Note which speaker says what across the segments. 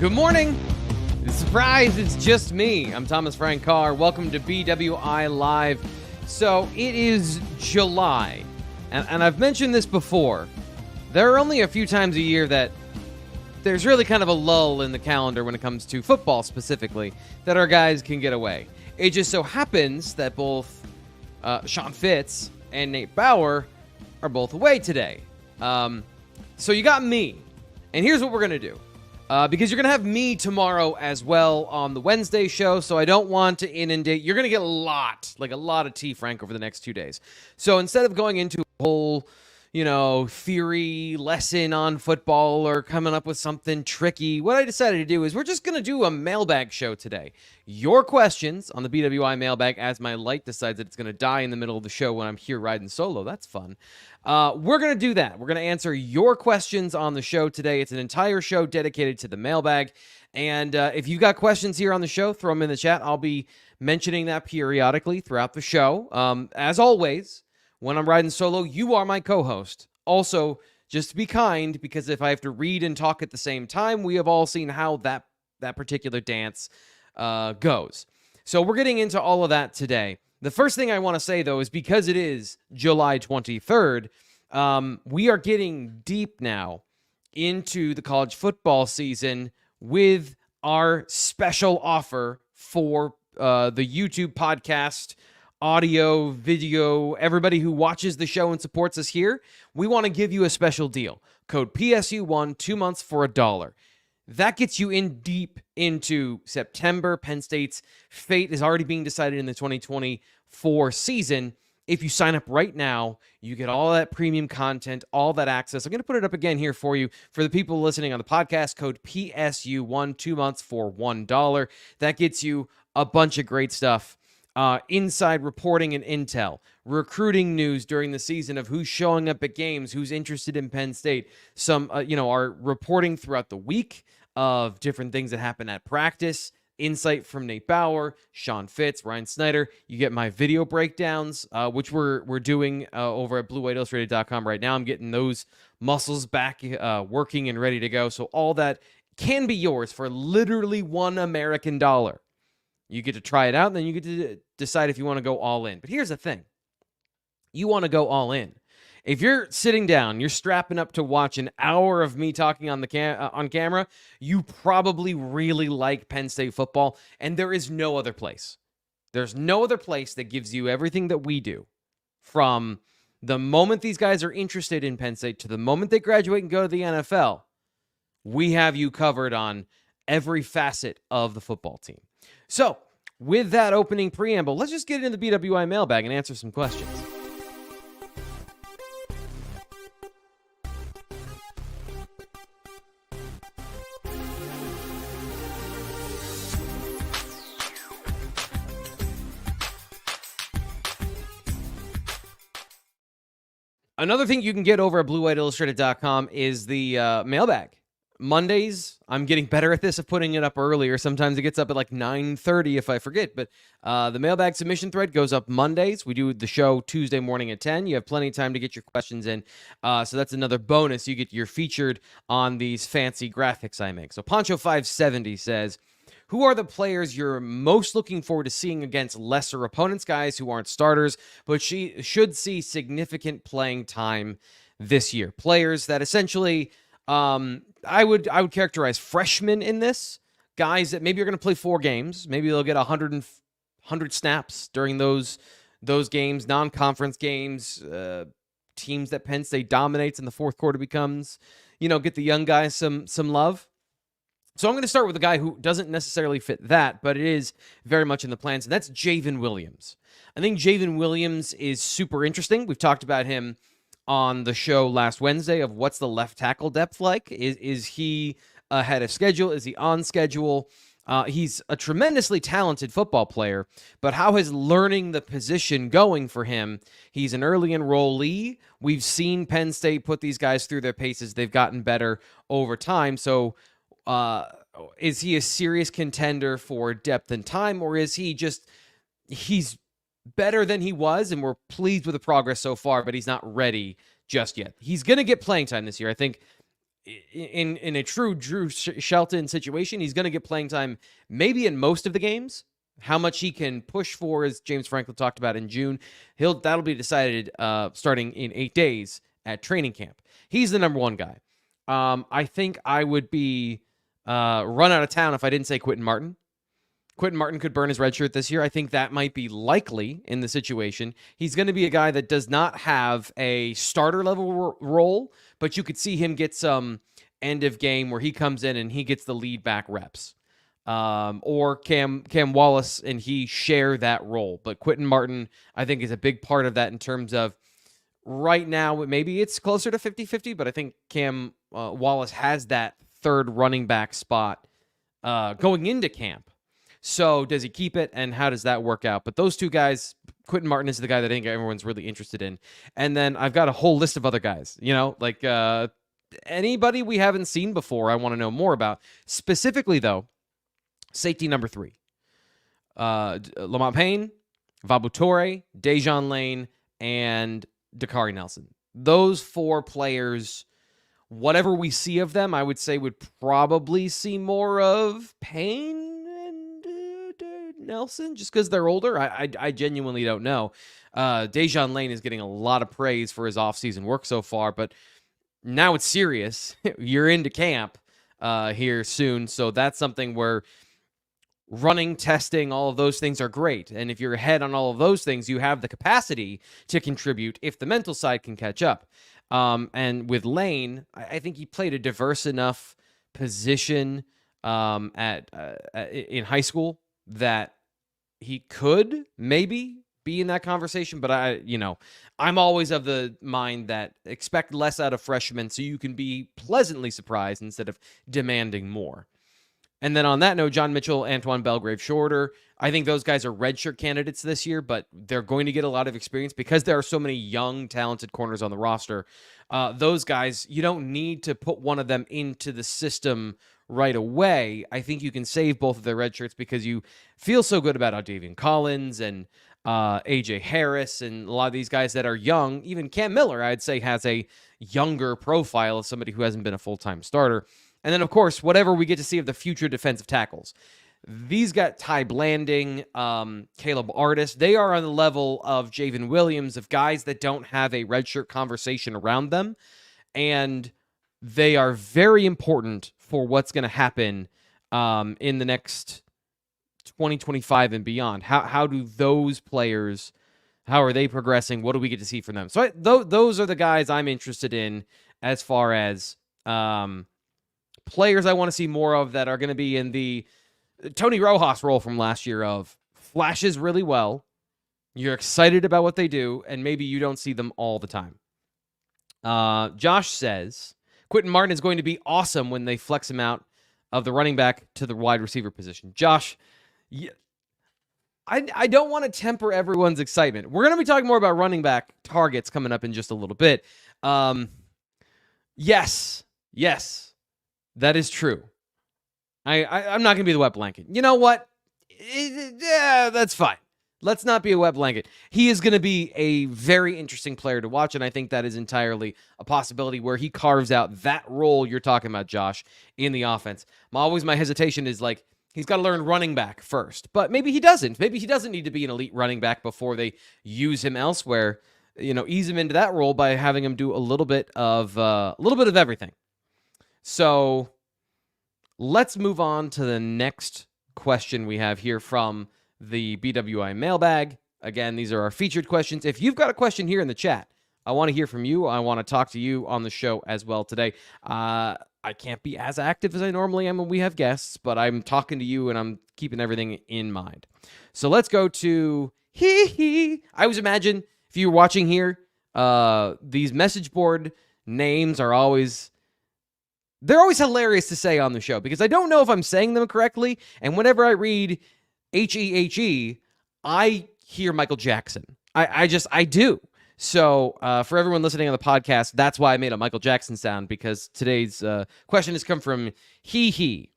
Speaker 1: Good morning. Surprise, it's just me. I'm Thomas Frank Carr. Welcome to BWI Live. So it is July, and I've mentioned this before. There are only a few times a year that there's really kind of a lull in the calendar when it comes to football specifically, that our guys can get away. It just so happens that both Sean Fitz and Nate Bauer are both away today. So you got me, and here's what we're going to do. Because you're going to have me tomorrow as well on the Wednesday show, so I don't want to inundate. You're going to get a lot of tea, Frank, over the next 2 days. So instead of going into a whole, theory lesson on football or coming up with something tricky, what I decided to do is we're just going to do a mailbag show today. Your questions on the BWI Mailbag, as my light decides that it's going to die in the middle of the show when I'm here riding solo. That's fun. We're going to do that. We're going to answer your questions on the show today. It's an entire show dedicated to the mailbag. And if you've got questions here on the show, throw them in the chat. I'll be mentioning that periodically throughout the show. As always, when I'm riding solo, you are my co-host. Also, just be kind, because if I have to read and talk at the same time, we have all seen how that particular dance goes. So we're getting into all of that today. The first thing I want to say, though, is because it is July 23rd, we are getting deep now into the college football season with our special offer for the YouTube podcast, audio, video, everybody who watches the show and supports us here. We want to give you a special deal. Code PSU1, 2 months for $1. That gets you in deep into September. Penn State's fate is already being decided in the 2024 season. If you sign up right now, you get all that premium content, all that access. I'm going to put it up again here for you. For the people listening on the podcast, code PSU1, 2 months for $1. That gets you a bunch of great stuff. Inside reporting and intel, recruiting news during the season of who's showing up at games, who's interested in Penn State, some, our reporting throughout the week of different things that happen at practice, insight from Nate Bauer, Sean Fitz, Ryan Snyder. You get my video breakdowns, which we're doing over at BlueWhiteIllustrated.com right now. I'm getting those muscles back working and ready to go. So all that can be yours for literally $1 American dollar. You get to try it out, and then you get to decide if you want to go all in. But here's the thing. You want to go all in. If you're sitting down, you're strapping up to watch an hour of me talking on the on camera, you probably really like Penn State football, and there is no other place. There's no other place that gives you everything that we do, from the moment these guys are interested in Penn State to the moment they graduate and go to the NFL. We have you covered on every facet of the football team. So, with that opening preamble, let's just get into the BWI mailbag and answer some questions. Another thing you can get over at BlueWhiteIllustrated.com is the mailbag. Mondays, I'm getting better at this of putting it up earlier. Sometimes it gets up at like 9:30 if I forget. But the mailbag submission thread goes up Mondays. We do the show Tuesday morning at 10. You have plenty of time to get your questions in. So that's another bonus. You're featured on these fancy graphics I make. So Poncho570 says, who are the players you're most looking forward to seeing against lesser opponents, guys who aren't starters, but should see significant playing time this year? Players that essentially... I would characterize freshmen in this, guys that maybe are going to play 4 games. Maybe they'll get 100 snaps during those games, non-conference games, teams that Penn State dominates in the fourth quarter becomes, get the young guys some love. So I'm going to start with a guy who doesn't necessarily fit that, but it is very much in the plans, and that's Javen Williams. I think Javen Williams is super interesting. We've talked about him on the show last Wednesday of what's the left tackle depth like. Is he ahead of schedule? Is he on schedule? He's a tremendously talented football player, but how is learning the position going for him? He's an early enrollee. We've seen Penn State put these guys through their paces. They've gotten better over time. So is he a serious contender for depth and time, or is he just, he's better than he was, and we're pleased with the progress so far, but he's not ready just yet. He's going to get playing time this year. I think in a true Drew Shelton situation, he's going to get playing time maybe in most of the games. How much he can push for, as James Franklin talked about in June, that'll be decided starting in 8 days at training camp. He's the number one guy. I think I would be run out of town if I didn't say Quentin Martin. Quentin Martin could burn his red shirt this year. I think that might be likely in the situation. He's going to be a guy that does not have a starter level role, but you could see him get some end of game where he comes in and he gets the lead back reps. Or Cam Wallace and he share that role. But Quentin Martin, I think, is a big part of that in terms of right now, maybe it's closer to 50-50, but I think Cam Wallace has that third running back spot going into camp. So does he keep it, and how does that work out? But those two guys, Quentin Martin is the guy that I think everyone's really interested in. And then I've got a whole list of other guys, like anybody we haven't seen before I want to know more about. Specifically, though, safety number 3. Lamont Payne, Vabu Torre, Dejon Lane, and Dakari Nelson. Those 4 players, whatever we see of them, I would say would probably see more of Payne Nelson, just because they're older. I genuinely don't know. Dejon Lane is getting a lot of praise for his offseason work so far, but now it's serious. You're into camp here soon, so that's something where running, testing, all of those things are great. And if you're ahead on all of those things, you have the capacity to contribute if the mental side can catch up. And with Lane, I think he played a diverse enough position in high school that he could maybe be in that conversation, but I'm always of the mind that expect less out of freshmen so you can be pleasantly surprised instead of demanding more. And then on that note, John Mitchell, Antoine Belgrave Shorter, I think those guys are redshirt candidates this year, but they're going to get a lot of experience because there are so many young, talented corners on the roster. Those guys, you don't need to put one of them into the system right away. I think you can save both of their red shirts because you feel so good about Davian Collins and AJ Harris and a lot of these guys that are young. Even Cam Miller, I'd say, has a younger profile of somebody who hasn't been a full-time starter. And then, of course, whatever we get to see of the future defensive tackles. These got Ty Blanding, Caleb Artis. They are on the level of Javen Williams, of guys that don't have a redshirt conversation around them. And they are very important for what's going to happen in the next 2025 and beyond. How do those players, how are they progressing? What do we get to see from them? So those are the guys I'm interested in as far as players I want to see more of that are going to be in the Tony Rojas role from last year of flashes really well. You're excited about what they do, and maybe you don't see them all the time. Josh says, Quentin Martin is going to be awesome when they flex him out of the running back to the wide receiver position. Josh, I don't want to temper everyone's excitement. We're going to be talking more about running back targets coming up in just a little bit. Yes, that is true. I'm not going to be the wet blanket. You know what? Yeah, that's fine. Let's not be a wet blanket. He is going to be a very interesting player to watch, and I think that is entirely a possibility where he carves out that role you're talking about, Josh, in the offense. My hesitation is like, he's got to learn running back first, but maybe he doesn't. Maybe he doesn't need to be an elite running back before they use him elsewhere. Ease him into that role by having him do a little bit of everything. So let's move on to the next question we have here from the BWI Mailbag. Again, these are our featured questions. If you've got a question here in the chat, I want to hear from you. I want to talk to you on the show as well today. I can't be as active as I normally am when we have guests, but I'm talking to you and I'm keeping everything in mind. So let's go to I always imagine if you're watching here, these message board names are always hilarious to say on the show because I don't know if I'm saying them correctly. And whenever I read H-E-H-E, I hear Michael Jackson. I do. So for everyone listening on the podcast, that's why I made a Michael Jackson sound, because today's question has come from he.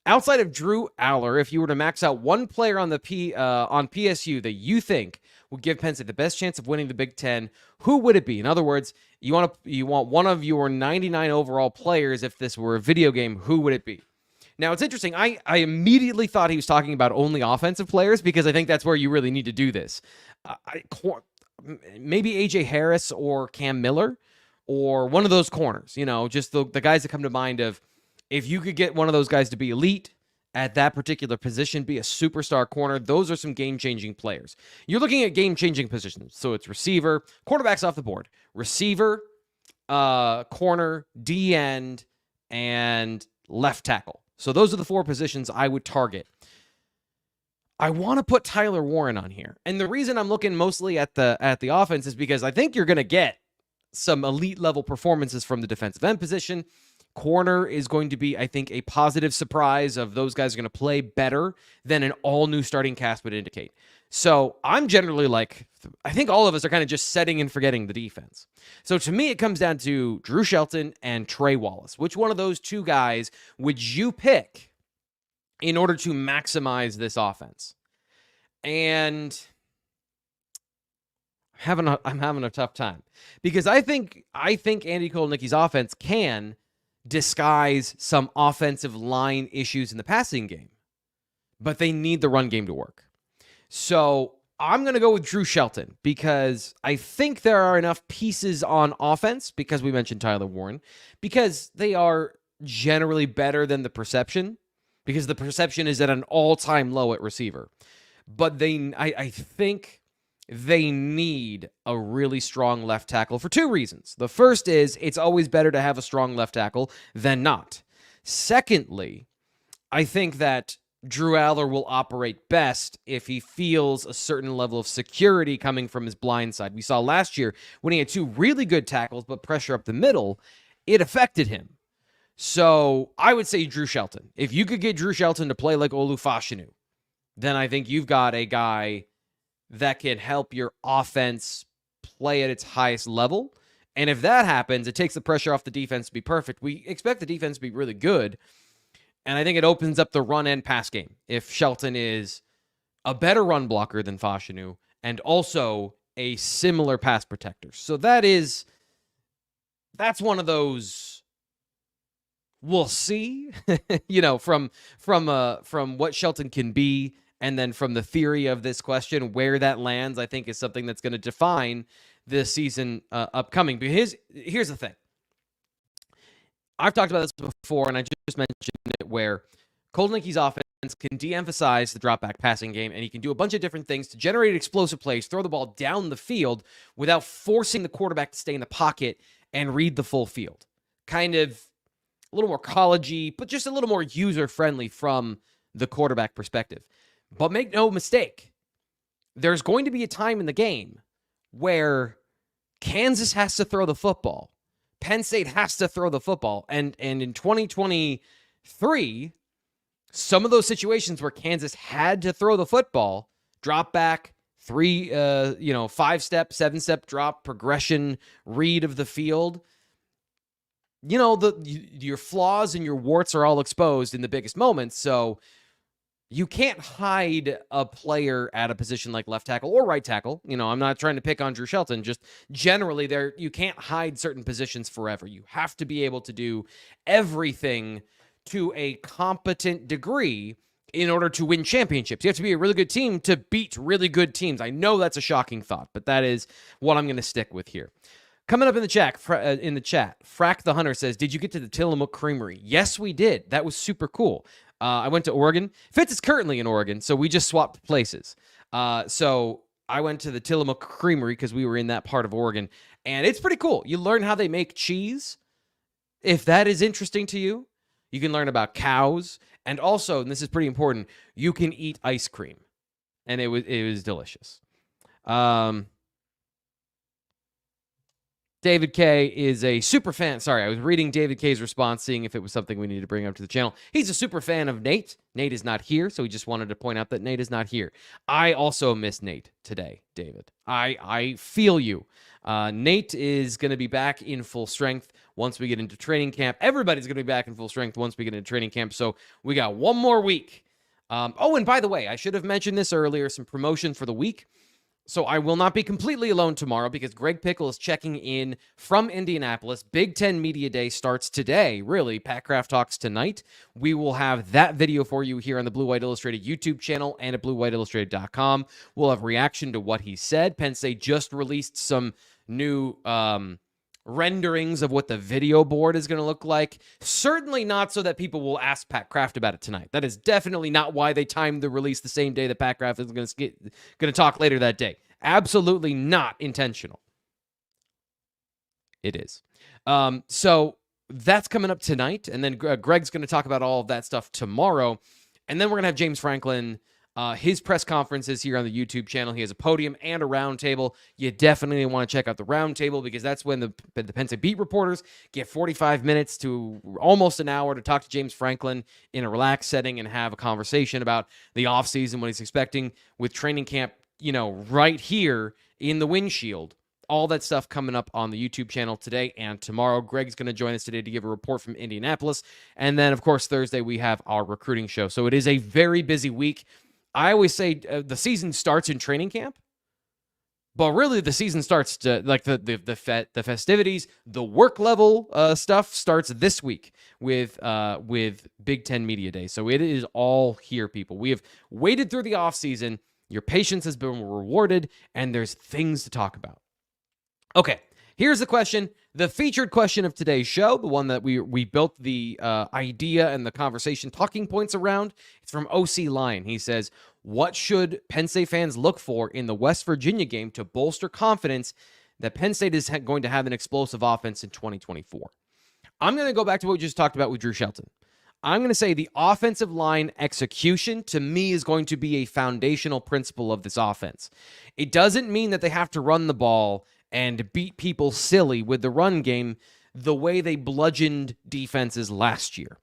Speaker 1: Outside of Drew Aller, if you were to max out one player on the on PSU that you think would give Penn State the best chance of winning the Big Ten, who would it be? In other words, you want one of your 99 overall players. If this were a video game, who would it be? Now, it's interesting. I immediately thought he was talking about only offensive players because I think that's where you really need to do this. Maybe A.J. Harris or Cam Miller or one of those corners, just the guys that come to mind of if you could get one of those guys to be elite at that particular position, be a superstar corner, those are some game-changing players. You're looking at game-changing positions. So it's receiver, quarterback's off the board, receiver, corner, D-end, and left tackle. So those are the 4 positions I would target. I want to put Tyler Warren on here. And the reason I'm looking mostly at the offense is because I think you're going to get some elite level performances from the defensive end position. Corner is going to be, I think, a positive surprise of those guys are going to play better than an all-new starting cast would indicate. So I'm generally I think all of us are kind of just setting and forgetting the defense. So to me, it comes down to Drew Shelton and Trey Wallace. Which one of those 2 guys would you pick in order to maximize this offense? And I'm having a tough time because I think Andy Kotelnicki's offense can disguise some offensive line issues in the passing game, but they need the run game to work. So I'm going to go with Drew Shelton because I think there are enough pieces on offense, because we mentioned Tyler Warren, because they are generally better than the perception, because the perception is at an all-time low at receiver. But I think they need a really strong left tackle for 2 reasons. The first is it's always better to have a strong left tackle than not. Secondly, I think that Drew Aller will operate best if he feels a certain level of security coming from his blind side. We saw last year when he had 2 really good tackles but pressure up the middle, it affected him. So I would say Drew Shelton. If you could get Drew Shelton to play like Olu Fashanu, then I think you've got a guy that can help your offense play at its highest level. And if that happens, it takes the pressure off the defense to be perfect. We expect the defense to be really good. And I think it opens up the run and pass game if Shelton is a better run blocker than Fashanu and also a similar pass protector. So that's one of those we'll see, from what Shelton can be. And then from the theory of this question, where that lands, I think is something that's going to define this season upcoming. But here's the thing. I've talked about this before, and I just mentioned it, where Kotelnicki's offense can de-emphasize the drop-back passing game, and he can do a bunch of different things to generate explosive plays, throw the ball down the field without forcing the quarterback to stay in the pocket and read the full field. Kind of a little more college-y, but just a little more user-friendly from the quarterback perspective. But make no mistake, there's going to be a time in the game where Kansas has to throw the football. Penn State has to throw the football. And in 2023, some of those situations where Kansas had to throw the football, drop back, 5-step, 7-step drop, progression, read of the field, your flaws and your warts are all exposed in the biggest moments. So you can't hide a player at a position like left tackle or right tackle. I'm not trying to pick on Drew Shelton. Just generally, you can't hide certain positions forever. You have to be able to do everything to a competent degree in order to win championships. You have to be a really good team to beat really good teams. I know that's a shocking thought, but that is what I'm going to stick with here. Coming up in the chat, Frack the Hunter says, did you get to the Tillamook Creamery? Yes, we did. That was super cool. I went to Oregon. Fitz is currently in Oregon, so we just swapped places. So I went to the Tillamook Creamery because we were in that part of Oregon, and it's pretty cool. You learn how they make cheese. If that is interesting to you, you can learn about cows, and also, and this is pretty important, you can eat ice cream, and it was delicious. David K is a super fan. Sorry, I was reading David K's response, seeing if it was something we needed to bring up to the channel. He's a super fan of Nate. Nate is not here, so he just wanted to point out that Nate is not here. I also miss Nate today, David. I feel you. Nate is going to be back in full strength once we get into training camp. Everybody's going to be back in full strength once we get into training camp, so we got one more week. And by the way, I should have mentioned this earlier, some promotion for the week. So I will not be completely alone tomorrow because Greg Pickle is checking in from Indianapolis. Big Ten Media Day starts today, really. Pat Kraft talks tonight. We will have that video for you here on the Blue White Illustrated YouTube channel and at bluewhiteillustrated.com. We'll have reaction to what he said. Penn State just released some new renderings of what the video board is going to look like. Certainly not so that people will ask Pat Kraft about it tonight. That is definitely not why they timed the release the same day that Pat Kraft is going to talk later that day. Absolutely not intentional. It is. So that's coming up tonight, and then Greg's going to talk about all of that stuff tomorrow, and then we're going to have James Franklin. His press conferences here on the YouTube channel. He has a podium and a roundtable. You definitely want to check out the roundtable because that's when the Penn State beat reporters get 45 minutes to almost an hour to talk to James Franklin in a relaxed setting and have a conversation about the offseason, what he's expecting with training camp, right here in the windshield. All that stuff coming up on the YouTube channel today and tomorrow. Greg's going to join us today to give a report from Indianapolis. And then, of course, Thursday we have our recruiting show. So it is a very busy week. I always say the season starts in training camp, but really the season starts to the festivities, the work level stuff starts this week with Big Ten Media Day. So it is all here, people. We have waited through the offseason. Your patience has been rewarded, and there's things to talk about. Okay, here's the question. The featured question of today's show, the one that we built the idea and the conversation talking points around, it's from OC Lion. He says, what should Penn State fans look for in the West Virginia game to bolster confidence that Penn State is going to have an explosive offense in 2024? I'm going to go back to what we just talked about with Drew Shelton. I'm going to say the offensive line execution, to me, is going to be a foundational principle of this offense. It doesn't mean that they have to run the ball and beat people silly with the run game the way they bludgeoned defenses last year.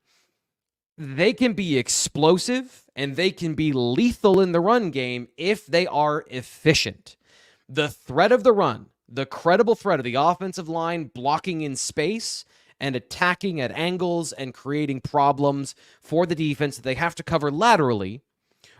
Speaker 1: They can be explosive and they can be lethal in the run game if they are efficient. The threat of the run, the credible threat of the offensive line blocking in space and attacking at angles and creating problems for the defense that they have to cover laterally,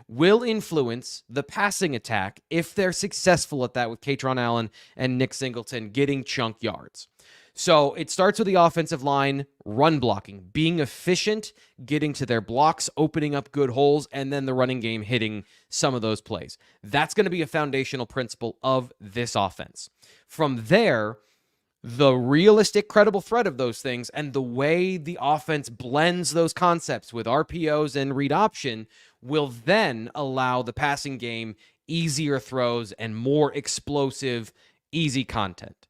Speaker 1: will influence the passing attack if they're successful at that with Katron Allen and Nick Singleton getting chunk yards. So it starts with the offensive line run blocking, being efficient, getting to their blocks, opening up good holes, and then the running game hitting some of those plays. That's going to be a foundational principle of this offense. From there, the realistic, credible threat of those things and the way the offense blends those concepts with RPOs and read option will then allow the passing game easier throws and more explosive, easy content.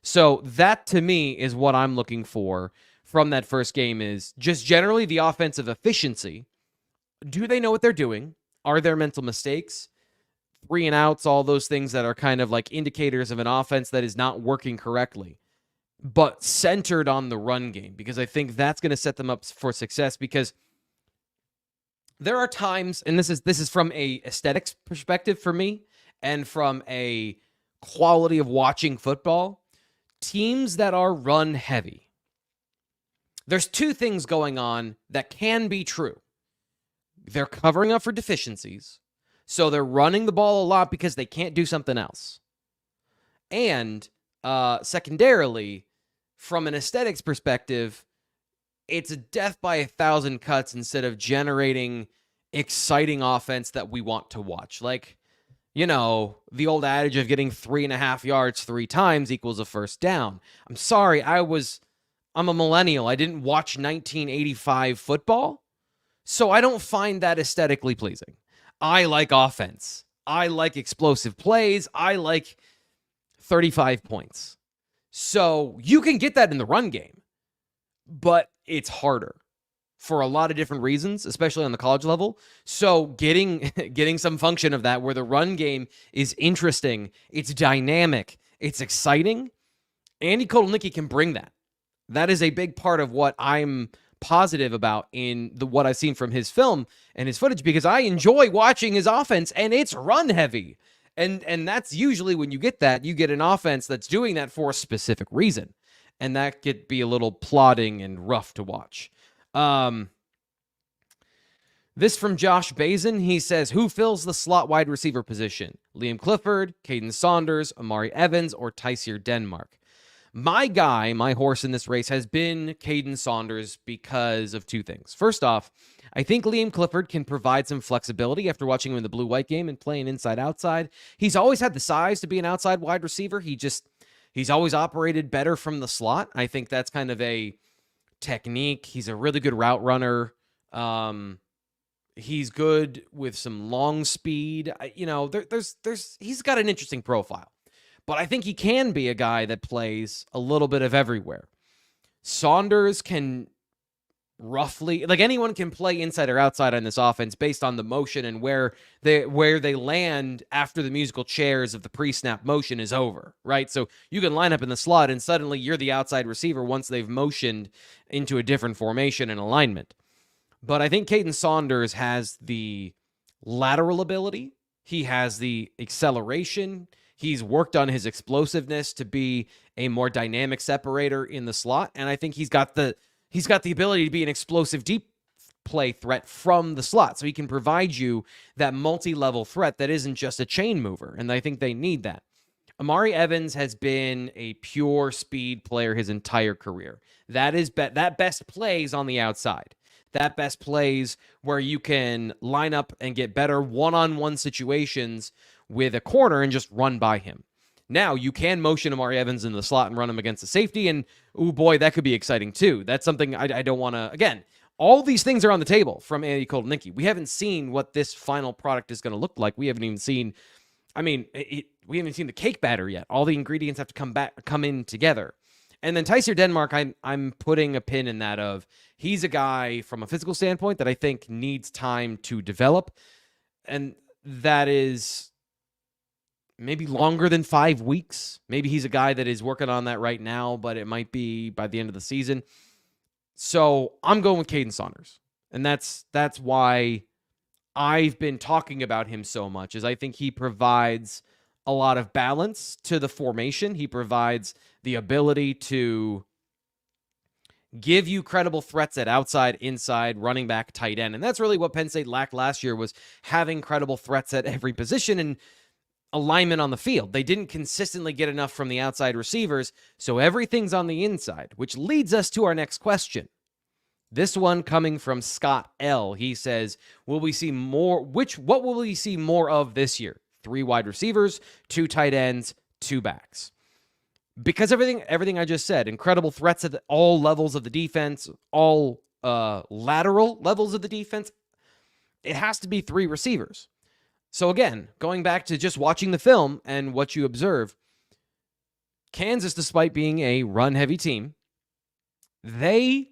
Speaker 1: So that, to me, is what I'm looking for from that first game, is just generally the offensive efficiency. Do they know what they're doing? Are there mental mistakes? 3 and outs, all those things that are kind of like indicators of an offense that is not working correctly, but centered on the run game, because I think that's going to set them up for success. Because there are times, and this is from a aesthetics perspective for me, and from a quality of watching football, teams that are run heavy. There's 2 things going on that can be true. They're covering up for deficiencies, so they're running the ball a lot because they can't do something else. And secondarily, from an aesthetics perspective, it's a death by 1,000 cuts instead of generating exciting offense that we want to watch. Like, the old adage of getting 3.5 yards 3 times equals a first down. I'm sorry, I'm a millennial. I didn't watch 1985 football, so I don't find that aesthetically pleasing. I like offense. I like explosive plays. I like 35 points. So you can get that in the run game, but it's harder for a lot of different reasons, especially on the college level. So getting some function of that where the run game is interesting, it's dynamic, it's exciting, Andy Kotelnicki can bring that. That is a big part of what I'm positive about in what I've seen from his film and his footage, because I enjoy watching his offense, and it's run heavy. And that's usually when you get that, you get an offense that's doing that for a specific reason. And that could be a little plodding and rough to watch. This from Josh Bazin. He says, who fills the slot wide receiver position? Liam Clifford, Caden Saunders, Amari Evans, or Tysier Denmark? My guy, my horse in this race has been Caden Saunders because of two things. First off, I think Liam Clifford can provide some flexibility after watching him in the blue-white game and playing inside-outside. He's always had the size to be an outside wide receiver. He's always operated better from the slot. I think that's kind of a technique. He's a really good route runner. He's good with some long speed. He's got an interesting profile. But I think he can be a guy that plays a little bit of everywhere. Saunders can roughly, like anyone can play inside or outside on this offense based on the motion and where they land after the musical chairs of the pre-snap motion is over, right? So you can line up in the slot and suddenly you're the outside receiver once they've motioned into a different formation and alignment. But I think Caden Saunders has the lateral ability. He has the acceleration. He's worked on his explosiveness to be a more dynamic separator in the slot, and I think he's got the ability to be an explosive deep play threat from the slot, so he can provide you that multi-level threat that isn't just a chain mover, and I think they need that. Amari Evans has been a pure speed player his entire career. That best plays on the outside. That best plays where you can line up and get better one-on-one situations with a corner and just run by him. Now, you can motion Amari Evans into the slot and run him against the safety, and, oh boy, that could be exciting too. That's something I don't want to... Again, all these things are on the table from Andy Kotelnicki. We haven't seen what this final product is going to look like. We haven't even seen... we haven't seen the cake batter yet. All the ingredients have to come in together. And then Tysier Denmark, I'm putting a pin in that of he's a guy from a physical standpoint that I think needs time to develop, and that is maybe longer than 5 weeks. Maybe he's a guy that is working on that right now, but it might be by the end of the season. So I'm going with Caden Saunders, and that's why I've been talking about him so much, is I think he provides a lot of balance to the formation. He provides the ability to give you credible threats at outside, inside, running back, tight end. And that's really what Penn State lacked last year, was having credible threats at every position and alignment on the field. They didn't consistently get enough from the outside receivers, so everything's on the inside, which leads us to our next question. This one coming from Scott L. He says, what will we see more of this year? 3 wide receivers, 2 tight ends, 2 backs. Because everything I just said, incredible threats at all levels of the defense, all lateral levels of the defense, it has to be 3 receivers. So again, going back to just watching the film and what you observe, Kansas, despite being a run-heavy team, they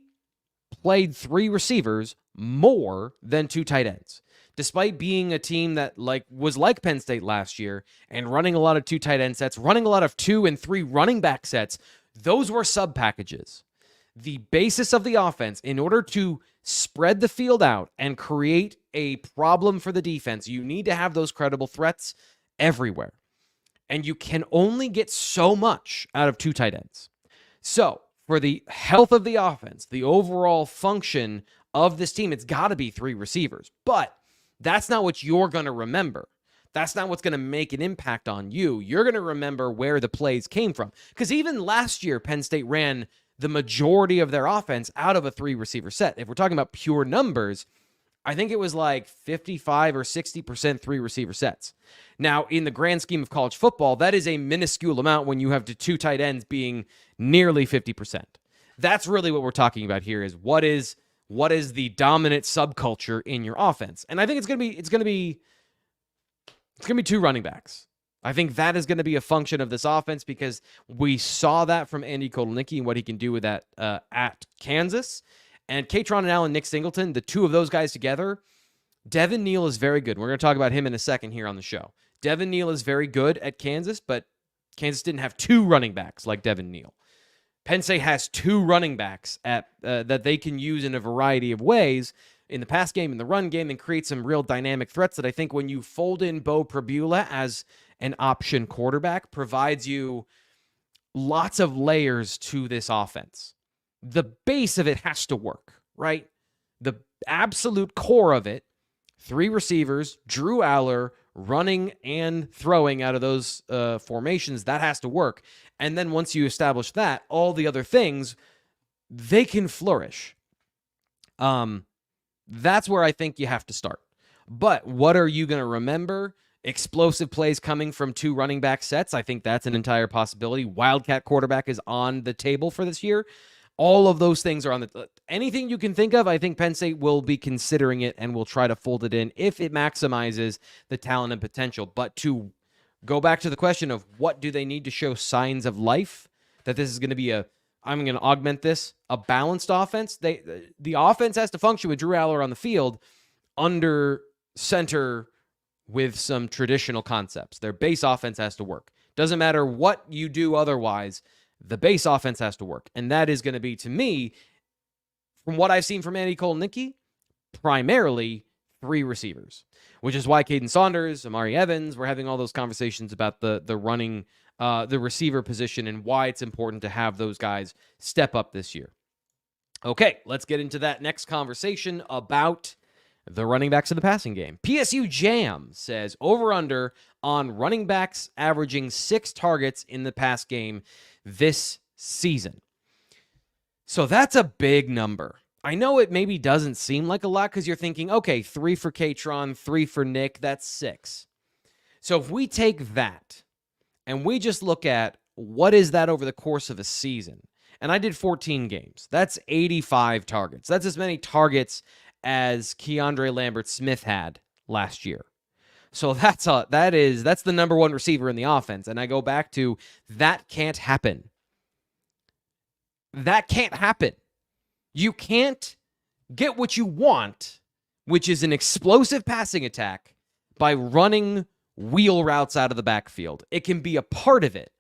Speaker 1: played 3 receivers more than 2 tight ends. Despite being a team that was like Penn State last year and running a lot of 2 tight end sets, running a lot of 2 and 3 running back sets, those were sub packages. The basis of the offense, in order to spread the field out and create a problem for the defense, you need to have those credible threats everywhere. And you can only get so much out of 2 tight ends. So, for the health of the offense, the overall function of this team, it's got to be 3 receivers. But that's not what you're going to remember. That's not what's going to make an impact on you. You're going to remember where the plays came from. Because even last year, Penn State ran the majority of their offense out of a 3 receiver set. If we're talking about pure numbers, I think it was like 55 or 60% 3 receiver sets. Now, in the grand scheme of college football, that is a minuscule amount when you have the 2 tight ends being nearly 50%. That's really what we're talking about here, is what is the dominant subculture in your offense. And I think it's going to be 2 running backs. I think that is going to be a function of this offense, because we saw that from Andy Kotelnicki and what he can do with that at Kansas. And Katron and Allen, Nick Singleton, the 2 of those guys together, Devin Neal is very good. We're going to talk about him in a second here on the show. Devin Neal is very good at Kansas, but Kansas didn't have 2 running backs like Devin Neal. Penn State has 2 running backs that they can use in a variety of ways in the pass game, in the run game, and create some real dynamic threats that I think when you fold in Bo Prabula as an option quarterback, provides you lots of layers to this offense. The base of it has to work, right? The absolute core of it 3 receivers, Drew Aller, running and throwing out of those formations. That has to work. And then once you establish that, all the other things, they can flourish. That's where I think you have to start. But what are you going to remember? Explosive plays coming from 2 running back sets. I think that's an entire possibility. Wildcat quarterback is on the table for this year. All of those things are on the... Anything you can think of, I think Penn State will be considering it and will try to fold it in if it maximizes the talent and potential. But to go back to the question of what do they need to show signs of life, that this is going to be I'm going to augment this, a balanced offense. The offense has to function with Drew Aller on the field under center with some traditional concepts. Their base offense has to work. Doesn't matter what you do otherwise, the base offense has to work. And that is going to be, to me, from what I've seen from Andy Nittany, primarily 3 receivers, which is why Caden Saunders, Amari Evans, we're having all those conversations about the running, the receiver position and why it's important to have those guys step up this year. Okay, let's get into that next conversation about the running backs of the passing game. PSU Jam says over-under on running backs averaging 6 targets in the pass game this season. So that's a big number. I know it maybe doesn't seem like a lot because you're thinking, okay, 3 for Katron, 3 for Nick, that's 6. So if we take that and we just look at what is that over the course of a season, and I did 14 games, that's 85 targets. That's as many targets as Keandre Lambert-Smith had last year. So that's the number 1 receiver in the offense. And I go back to that can't happen. That can't happen. You can't get what you want, which is an explosive passing attack, by running wheel routes out of the backfield. It can be a part of it.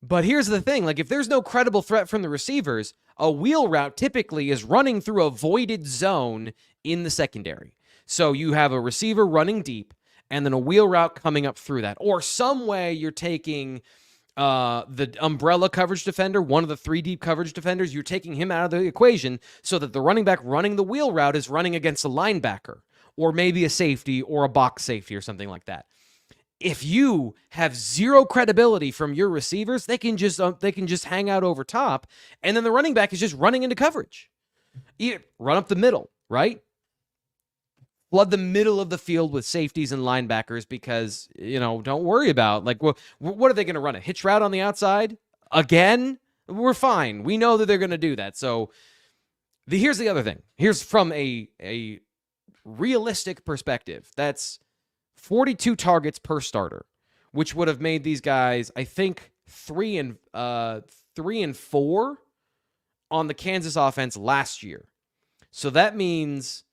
Speaker 1: But here's the thing, like if there's no credible threat from the receivers, a wheel route typically is running through a voided zone in the secondary. So you have a receiver running deep and then a wheel route coming up through that. Or some way you're taking the umbrella coverage defender, one of the 3 deep coverage defenders, you're taking him out of the equation so that the running back running the wheel route is running against a linebacker or maybe a safety or a box safety or something like that. If you have 0 credibility from your receivers, they can just hang out over top, and then the running back is just running into coverage. Run up the middle, right? Flood the middle of the field with safeties and linebackers because, don't worry about, what are they going to run? A hitch route on the outside? Again? We're fine. We know that they're going to do that. So here's the other thing. Here's from a realistic perspective. That's 42 targets per starter, which would have made these guys, I think, 3 and 4 on the Kansas offense last year. So that means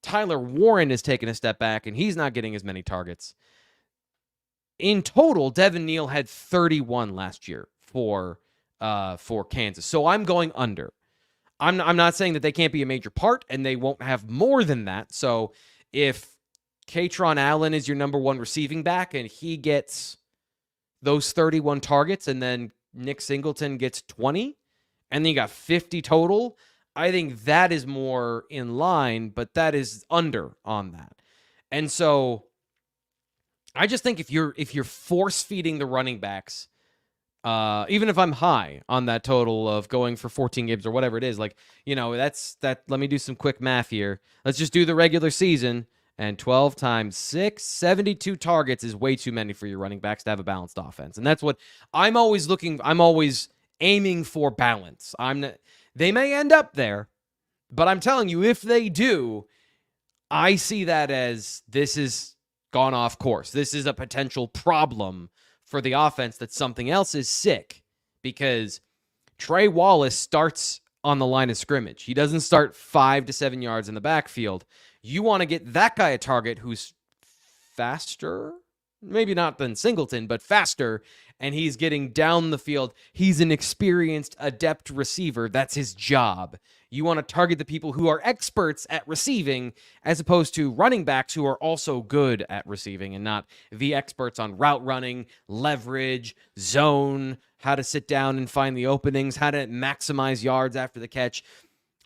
Speaker 1: Tyler Warren has taken a step back, and he's not getting as many targets. In total, Devin Neal had 31 last year for Kansas. So I'm going under. I'm not saying that they can't be a major part, and they won't have more than that. So if Katron Allen is your number 1 receiving back, and he gets those 31 targets, and then Nick Singleton gets 20, and then you got 50 total, I think that is more in line, but that is under on that. And so I just think if you're force-feeding the running backs, even if I'm high on that total of going for 14 games or whatever it is, that's that. Let me do some quick math here. Let's just do the regular season. And 12 times 6, 72 targets is way too many for your running backs to have a balanced offense. And that's what I'm always aiming for, balance. They may end up there, but I'm telling you, if they do, I see that as this is gone off course. This is a potential problem for the offense, that something else is sick, because Trey Wallace starts on the line of scrimmage. He doesn't start 5 to 7 yards in the backfield. You want to get that guy a target who's faster, maybe not than Singleton, but faster, and he's getting down the field. He's an experienced, adept receiver. That's his job. You want to target the people who are experts at receiving, as opposed to running backs who are also good at receiving and not the experts on route running, leverage, zone, how to sit down and find the openings, how to maximize yards after the catch.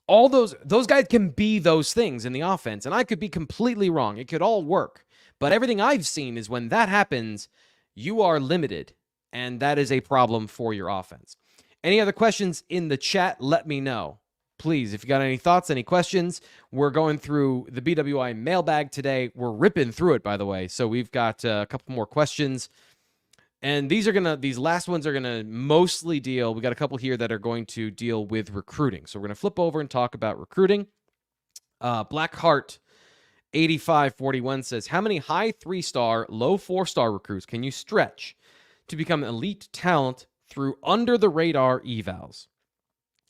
Speaker 1: All those guys can be those things in the offense, and I could be completely wrong. It could all work. But everything I've seen is when that happens, you are limited, and that is a problem for your offense. Any other questions in the chat, let me know. Please, if you got any thoughts, any questions, we're going through the BWI Mailbag today. We're ripping through it, by the way. So we've got a couple more questions. And these last ones are gonna mostly deal. We got a couple here that are going to deal with recruiting. So we're gonna flip over and talk about recruiting. Blackheart 8541 says, how many high 3-star, low 4-star recruits can you stretch to become elite talent through under the radar evals?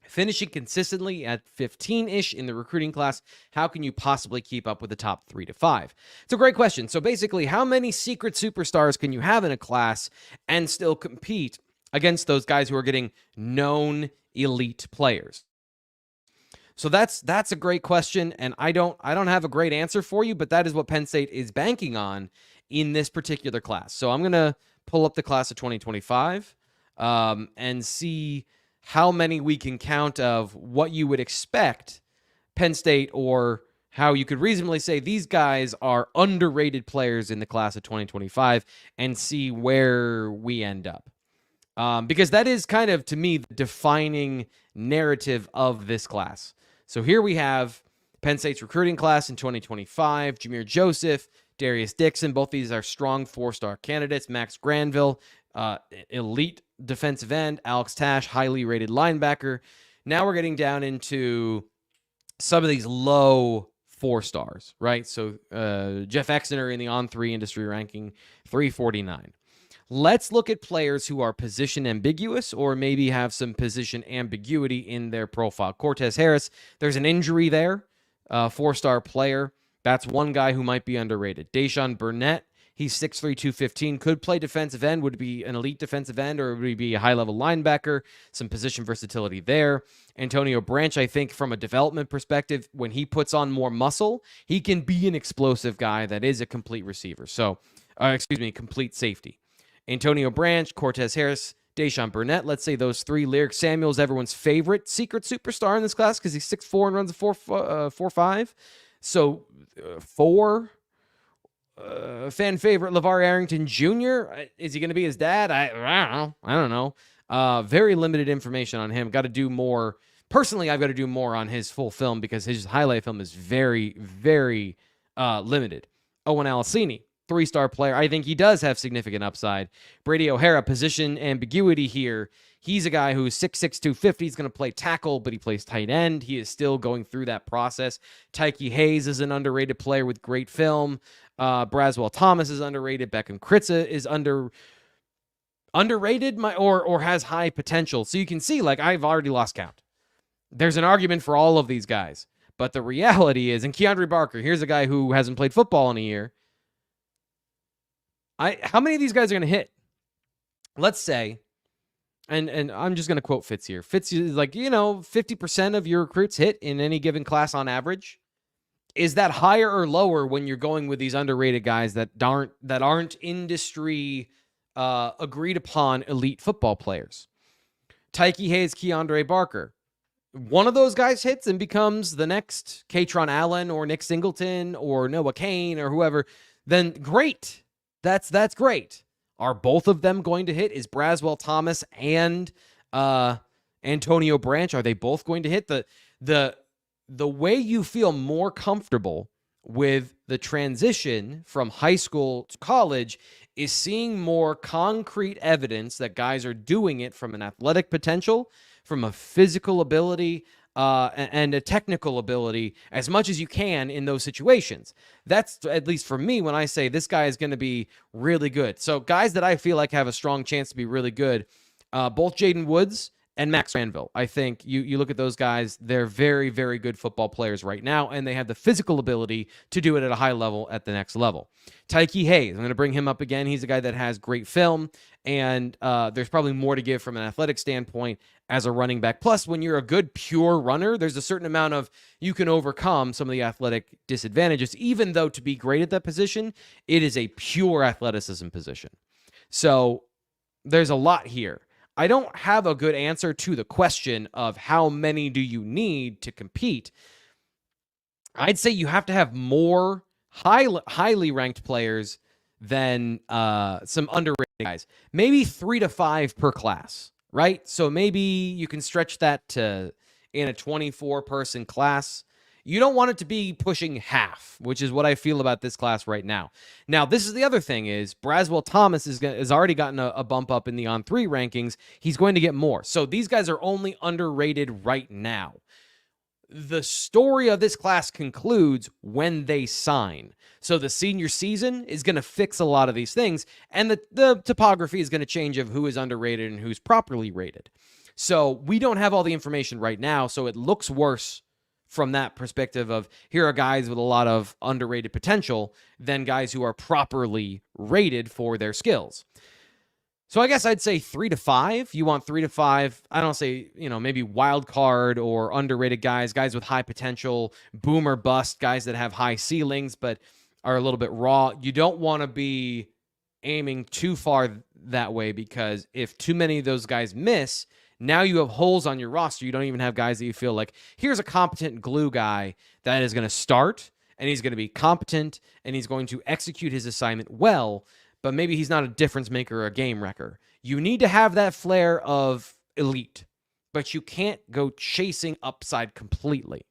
Speaker 1: Finishing consistently at 15-ish in the recruiting class, how can you possibly keep up with the top 3 to 5? It's a great question. So basically, how many secret superstars can you have in a class and still compete against those guys who are getting known elite players? So that's a great question, and I don't have a great answer for you, but that is what Penn State is banking on in this particular class. So I'm going to pull up the class of 2025 and see how many we can count of what you would expect Penn State, or how you could reasonably say these guys are underrated players in the class of 2025, and see where we end up. Because that is kind of, to me, the defining narrative of this class. So here we have Penn State's recruiting class in 2025, Jameer Joseph, Darius Dixon. Both these are strong 4-star candidates. Max Granville, elite defensive end. Alex Tash, highly rated linebacker. Now we're getting down into some of these low 4-stars, right? So Jeff Exner in the On3 industry ranking, 349. Let's look at players who are position ambiguous, or maybe have some position ambiguity in their profile. Cortez Harris, there's an injury there, 4-star player. That's one guy who might be underrated. Deshaun Burnett, he's 6'3", 215, could play defensive end. Would be an elite defensive end, or would he be a high-level linebacker? Some position versatility there. Antonio Branch, I think from a development perspective, when he puts on more muscle, he can be an explosive guy that is a complete receiver. So, complete safety. Antonio Branch, Cortez Harris, Deshaun Burnett. Let's say those 3. Lyric Samuel's everyone's favorite secret superstar in this class because he's 6'4" and runs a 4.5. So 4. Fan favorite LeVar Arrington Jr. Is he going to be his dad? I don't know. Very limited information on him. Got to do more. Personally, I've got to do more on his full film because his highlight film is very, very limited. Owen Alicini, 3-star player. I think he does have significant upside. Brady O'Hara, position ambiguity here. He's a guy who's 6'6", 250. He's going to play tackle, but he plays tight end. He is still going through that process. Tyke Hayes is an underrated player with great film. Braswell Thomas is underrated. Beckham Kritza is underrated or has high potential. So you can see, like, I've already lost count. There's an argument for all of these guys. But the reality is, and Keandre Barker, here's a guy who hasn't played football in a year. How many of these guys are going to hit? Let's say, and I'm just going to quote Fitz here. Fitz is like, 50% of your recruits hit in any given class on average. Is that higher or lower when you're going with these underrated guys that aren't industry agreed upon elite football players? Tyke Hayes, Keandre Barker. One of those guys hits and becomes the next Katron Allen or Nick Singleton or Noah Kane or whoever, then great. That's great. Are both of them going to hit? Is Braswell Thomas and Antonio Branch, are they both going to hit? The way you feel more comfortable with the transition from high school to college is seeing more concrete evidence that guys are doing it from an athletic potential, from a physical ability, and a technical ability as much as you can in those situations. That's, at least for me, when I say this guy is going to be really good. So guys that I feel like have a strong chance to be really good, both Jaden Woods and Max Granville. I think you look at those guys, they're very, very good football players right now, and they have the physical ability to do it at a high level at the next level. Tyke Hayes, I'm going to bring him up again. He's a guy that has great film, and there's probably more to give from an athletic standpoint as a running back. Plus, when you're a good pure runner, there's a certain amount of, you can overcome some of the athletic disadvantages, even though to be great at that position, it is a pure athleticism position. So there's a lot here. I don't have a good answer to the question of how many do you need to compete. I'd say you have to have more highly ranked players than some underrated guys. Maybe 3 to 5 per class, right? So maybe you can stretch that to in a 24-person class. You don't want it to be pushing half, which is what I feel about this class right now. Now, this is the other thing is Braswell Thomas has already gotten a bump up in the on-3 rankings. He's going to get more. So these guys are only underrated right now. The story of this class concludes when they sign. So the senior season is going to fix a lot of these things, and the topography is going to change of who is underrated and who's properly rated. So we don't have all the information right now, so it looks worse from that perspective of here are guys with a lot of underrated potential than guys who are properly rated for their skills. So I guess I'd say 3 to 5. You want 3 to 5. I don't say, maybe wild card or underrated guys with high potential, boom or bust, guys that have high ceilings but are a little bit raw. You don't want to be aiming too far that way, because if too many of those guys miss, now you have holes on your roster. You don't even have guys that you feel like, here's a competent glue guy that is going to start, and he's going to be competent, and he's going to execute his assignment well, but maybe he's not a difference maker or a game wrecker. You need to have that flair of elite, but you can't go chasing upside completely.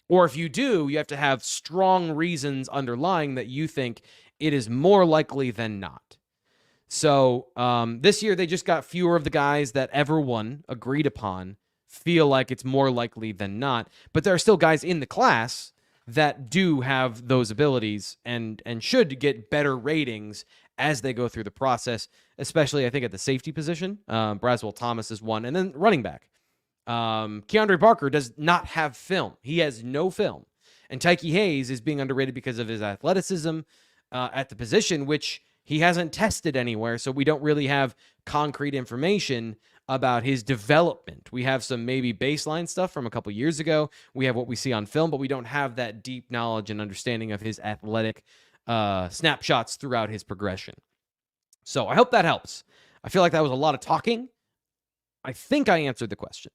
Speaker 1: Or if you do, you have to have strong reasons underlying that you think it is more likely than not. So this year, they just got fewer of the guys that everyone agreed upon feel like it's more likely than not. But there are still guys in the class that do have those abilities and should get better ratings as they go through the process, especially, I think, at the safety position. Braswell Thomas is one. And then running back. Keandre Barker does not have film. He has no film. And Tyke Hayes is being underrated because of his athleticism at the position, which he hasn't tested anywhere, so we don't really have concrete information about his development. We have some maybe baseline stuff from a couple years ago. We have what we see on film, but we don't have that deep knowledge and understanding of his athletic snapshots throughout his progression. So I hope that helps. I feel like that was a lot of talking. I think I answered the question.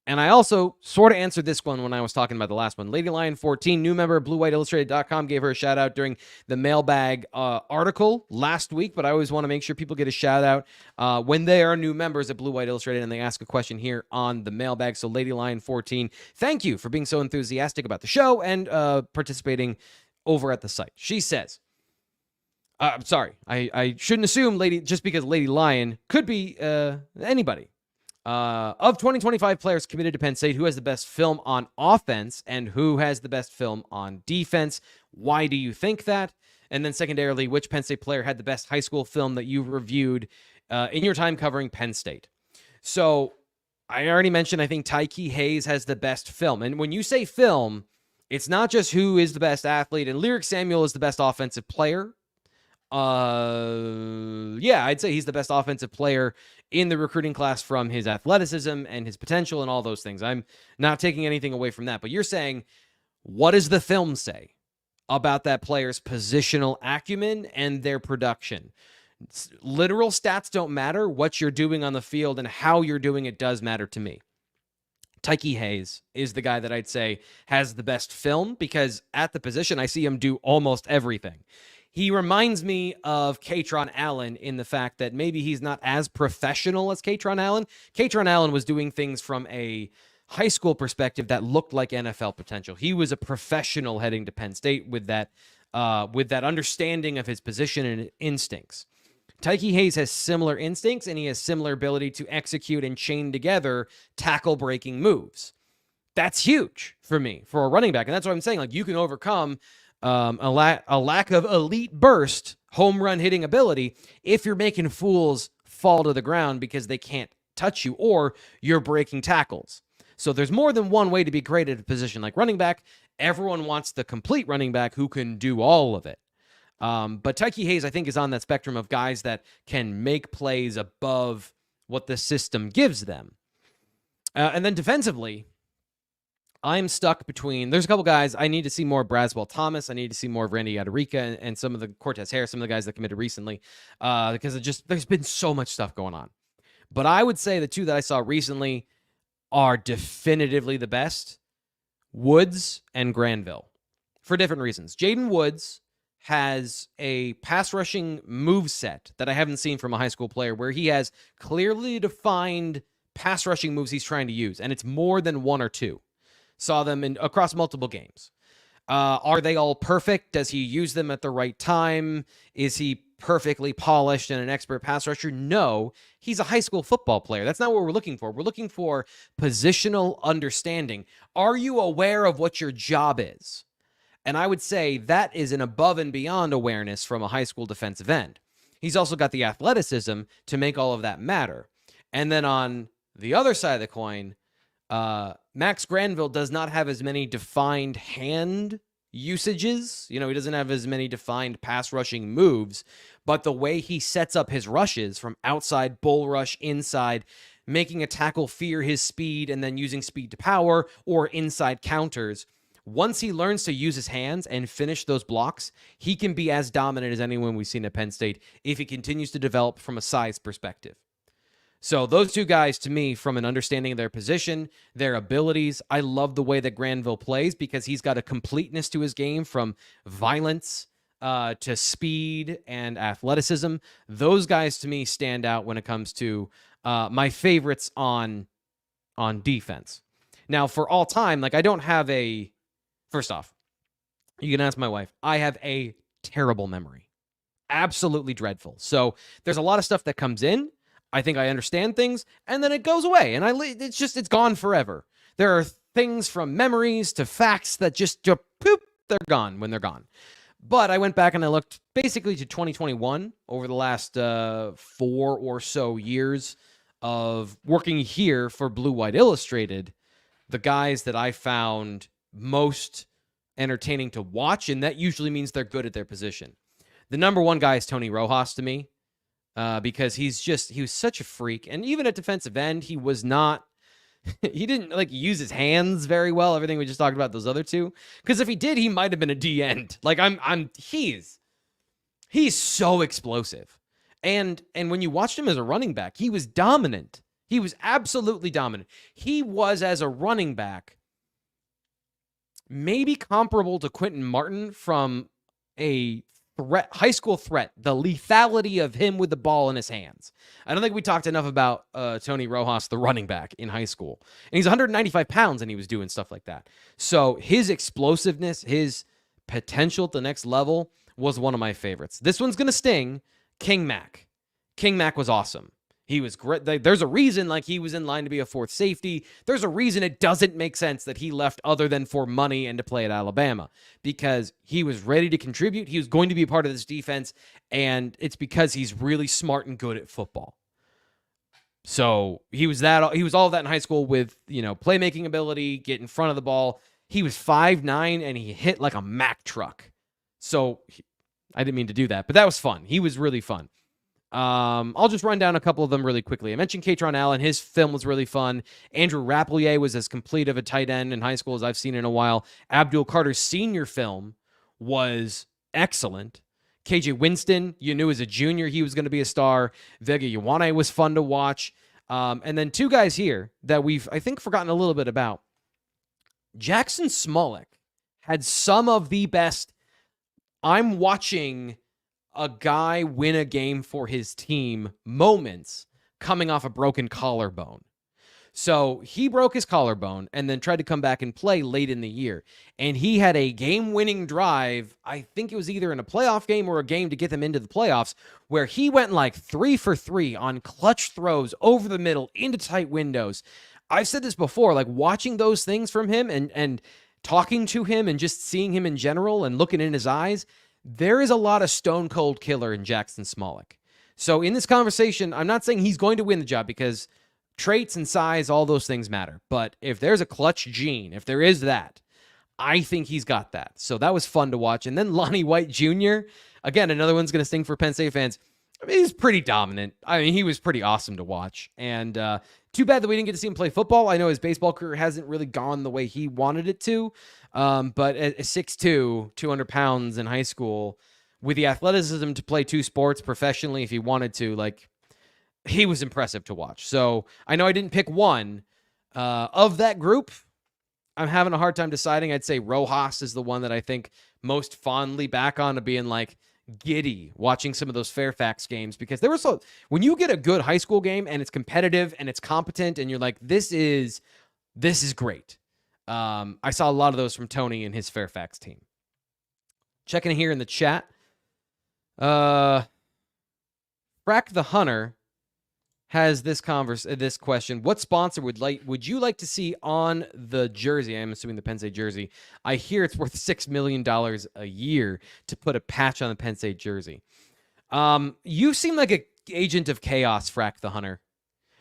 Speaker 1: And I also sort of answered this one when I was talking about the last one. Lady Lion 14, new member of BlueWhiteIllustrated.com, gave her a shout out during the mailbag article last week, but I always want to make sure people get a shout out when they are new members at Blue White Illustrated and they ask a question here on the mailbag. So Lady Lion 14, thank you for being so enthusiastic about the show and participating over at the site. She says, I'm sorry, I shouldn't assume just because Lady Lion could be anybody. Of 2025 players committed to Penn State, who has the best film on offense and who has the best film on defense? Why do you think that? And then secondarily, which Penn State player had the best high school film that you've reviewed in your time covering Penn State? So I already mentioned, I think Tyke Hayes has the best film. And when you say film, it's not just who is the best athlete. And Lyric Samuel is the best offensive player. Yeah, I'd say he's the best offensive player in the recruiting class from his athleticism and his potential and all those things. I'm not taking anything away from that, but you're saying, what does the film say about that player's positional acumen and their production? Literal stats don't matter. What you're doing on the field and how you're doing it does matter to me. Tyke Hayes is the guy that I'd say has the best film because at the position, I see him do almost everything. He reminds me of Katron Allen in the fact that maybe he's not as professional as Katron Allen. Katron Allen was doing things from a high school perspective that looked like NFL potential. He was a professional heading to Penn State with that understanding of his position and instincts. Tyke Hayes has similar instincts, and he has similar ability to execute and chain together tackle-breaking moves. That's huge for me, for a running back. And that's what I'm saying. Like, you can overcome a lack of elite burst, home run hitting ability if you're making fools fall to the ground because they can't touch you or you're breaking tackles. So there's more than one way to be great at a position like running back. Everyone wants the complete running back who can do all of it. But Tyke Hayes, I think, is on that spectrum of guys that can make plays above what the system gives them. And then defensively, I'm stuck between, there's a couple guys. I need to see more of Braswell Thomas. I need to see more of Randy Adarica and some of the Cortez Harris, some of the guys that committed recently, because there's been so much stuff going on. But I would say the two that I saw recently are definitively the best, Woods and Granville, for different reasons. Jaden Woods has a pass rushing move set that I haven't seen from a high school player, where he has clearly defined pass rushing moves he's trying to use, and it's more than one or two. Saw them across multiple games. Are they all perfect? Does he use them at the right time? Is he perfectly polished and an expert pass rusher? No, he's a high school football player. That's not what we're looking for. We're looking for positional understanding. Are you aware of what your job is? And I would say that is an above and beyond awareness from a high school defensive end. He's also got the athleticism to make all of that matter. And then on the other side of the coin, Max Granville does not have as many defined hand usages. He doesn't have as many defined pass rushing moves, but the way he sets up his rushes from outside, bull rush, inside, making a tackle fear his speed and then using speed to power or inside counters. Once he learns to use his hands and finish those blocks, he can be as dominant as anyone we've seen at Penn State if he continues to develop from a size perspective. So those two guys, to me, from an understanding of their position, their abilities, I love the way that Granville plays because he's got a completeness to his game from violence to speed and athleticism. Those guys, to me, stand out when it comes to my favorites on defense. Now, for all time, I don't have a... First off, you can ask my wife. I have a terrible memory. Absolutely dreadful. So there's a lot of stuff that comes in. I think I understand things, and then it goes away, and it's gone forever. There are things from memories to facts that just poop, they're gone when they're gone. But I went back and I looked basically to 2021 over the last 4 or so years of working here for Blue White Illustrated. The guys that I found most entertaining to watch, and that usually means they're good at their position. The number one guy is Tony Rojas to me. Because he was such a freak. And even at defensive end, he didn't use his hands very well. Everything we just talked about those other two. Because if he did, he might have been a D end. He's so explosive. And when you watched him as a running back, he was dominant. He was absolutely dominant. He was, as a running back, maybe comparable to Quentin Martin from a high school threat, the lethality of him with the ball in his hands. I don't think we talked enough about Tony Rojas, the running back in high school. And he's 195 pounds, and he was doing stuff like that. So his explosiveness, his potential at the next level was one of my favorites. This one's going to sting. King Mac. King Mac was awesome. He was great. There's a reason he was in line to be a fourth safety. There's a reason it doesn't make sense that he left other than for money and to play at Alabama, because he was ready to contribute. He was going to be a part of this defense, and it's because he's really smart and good at football. So he was all of that in high school with, playmaking ability, get in front of the ball. He was 5'9", and he hit like a Mack truck. So I didn't mean to do that, but that was fun. He was really fun. I'll just run down a couple of them really quickly. I mentioned Katron Allen. His film was really fun. Andrew Rappelier was as complete of a tight end in high school as I've seen in a while. Abdul Carter's senior film was excellent. KJ Winston, you knew as a junior he was going to be a star. Vega Ioane was fun to watch. And then two guys here that we've, I think, forgotten a little bit about. Jackson Smolik had some of the best. I'm watching a guy win a game for his team moments coming off a broken collarbone. So he broke his collarbone and then tried to come back and play late in the year. And he had a game-winning drive. I think it was either in a playoff game or a game to get them into the playoffs, where he went 3 for 3 on clutch throws over the middle into tight windows. I've said this before, watching those things from him and talking to him and just seeing him in general and looking in his eyes, there is a lot of stone cold killer in Jackson Smolik. So in this conversation, I'm not saying he's going to win the job, because traits and size, all those things matter. But if there's a clutch gene, if there is that, I think he's got that. So that was fun to watch. And then Lonnie White Jr., again, another one's going to sting for Penn State fans. He's pretty dominant. He was pretty awesome to watch. And too bad that we didn't get to see him play football. I know his baseball career hasn't really gone the way he wanted it to. But at 6'2", 200 pounds in high school, with the athleticism to play two sports professionally if he wanted to, he was impressive to watch. So I know I didn't pick one of that group. I'm having a hard time deciding. I'd say Rojas is the one that I think most fondly back on, to being like giddy watching some of those Fairfax games, because there was when you get a good high school game and it's competitive and it's competent and you're like, this is great. I saw a lot of those from Tony and his Fairfax team. Checking here in the chat. Frack the Hunter has this question. What sponsor would you like to see on the jersey? I'm assuming the Penn State jersey. I hear it's worth $6 million a year to put a patch on the Penn State jersey. You seem like an agent of chaos, Frack the Hunter.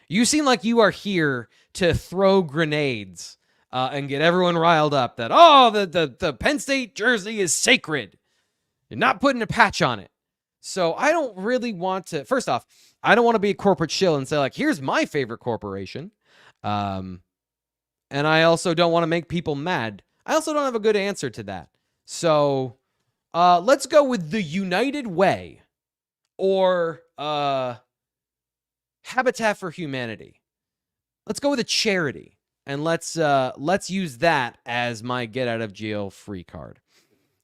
Speaker 1: You seem like you are here to throw grenades and get everyone riled up that, the Penn State jersey is sacred. You're not putting a patch on it. So I don't really want to, first off, I don't want to be a corporate shill and say, like, here's my favorite corporation. And I also don't want to make people mad. I also don't have a good answer to that. So let's go with the United Way or Habitat for Humanity. Let's go with a charity. And let's use that as my get out of jail free card.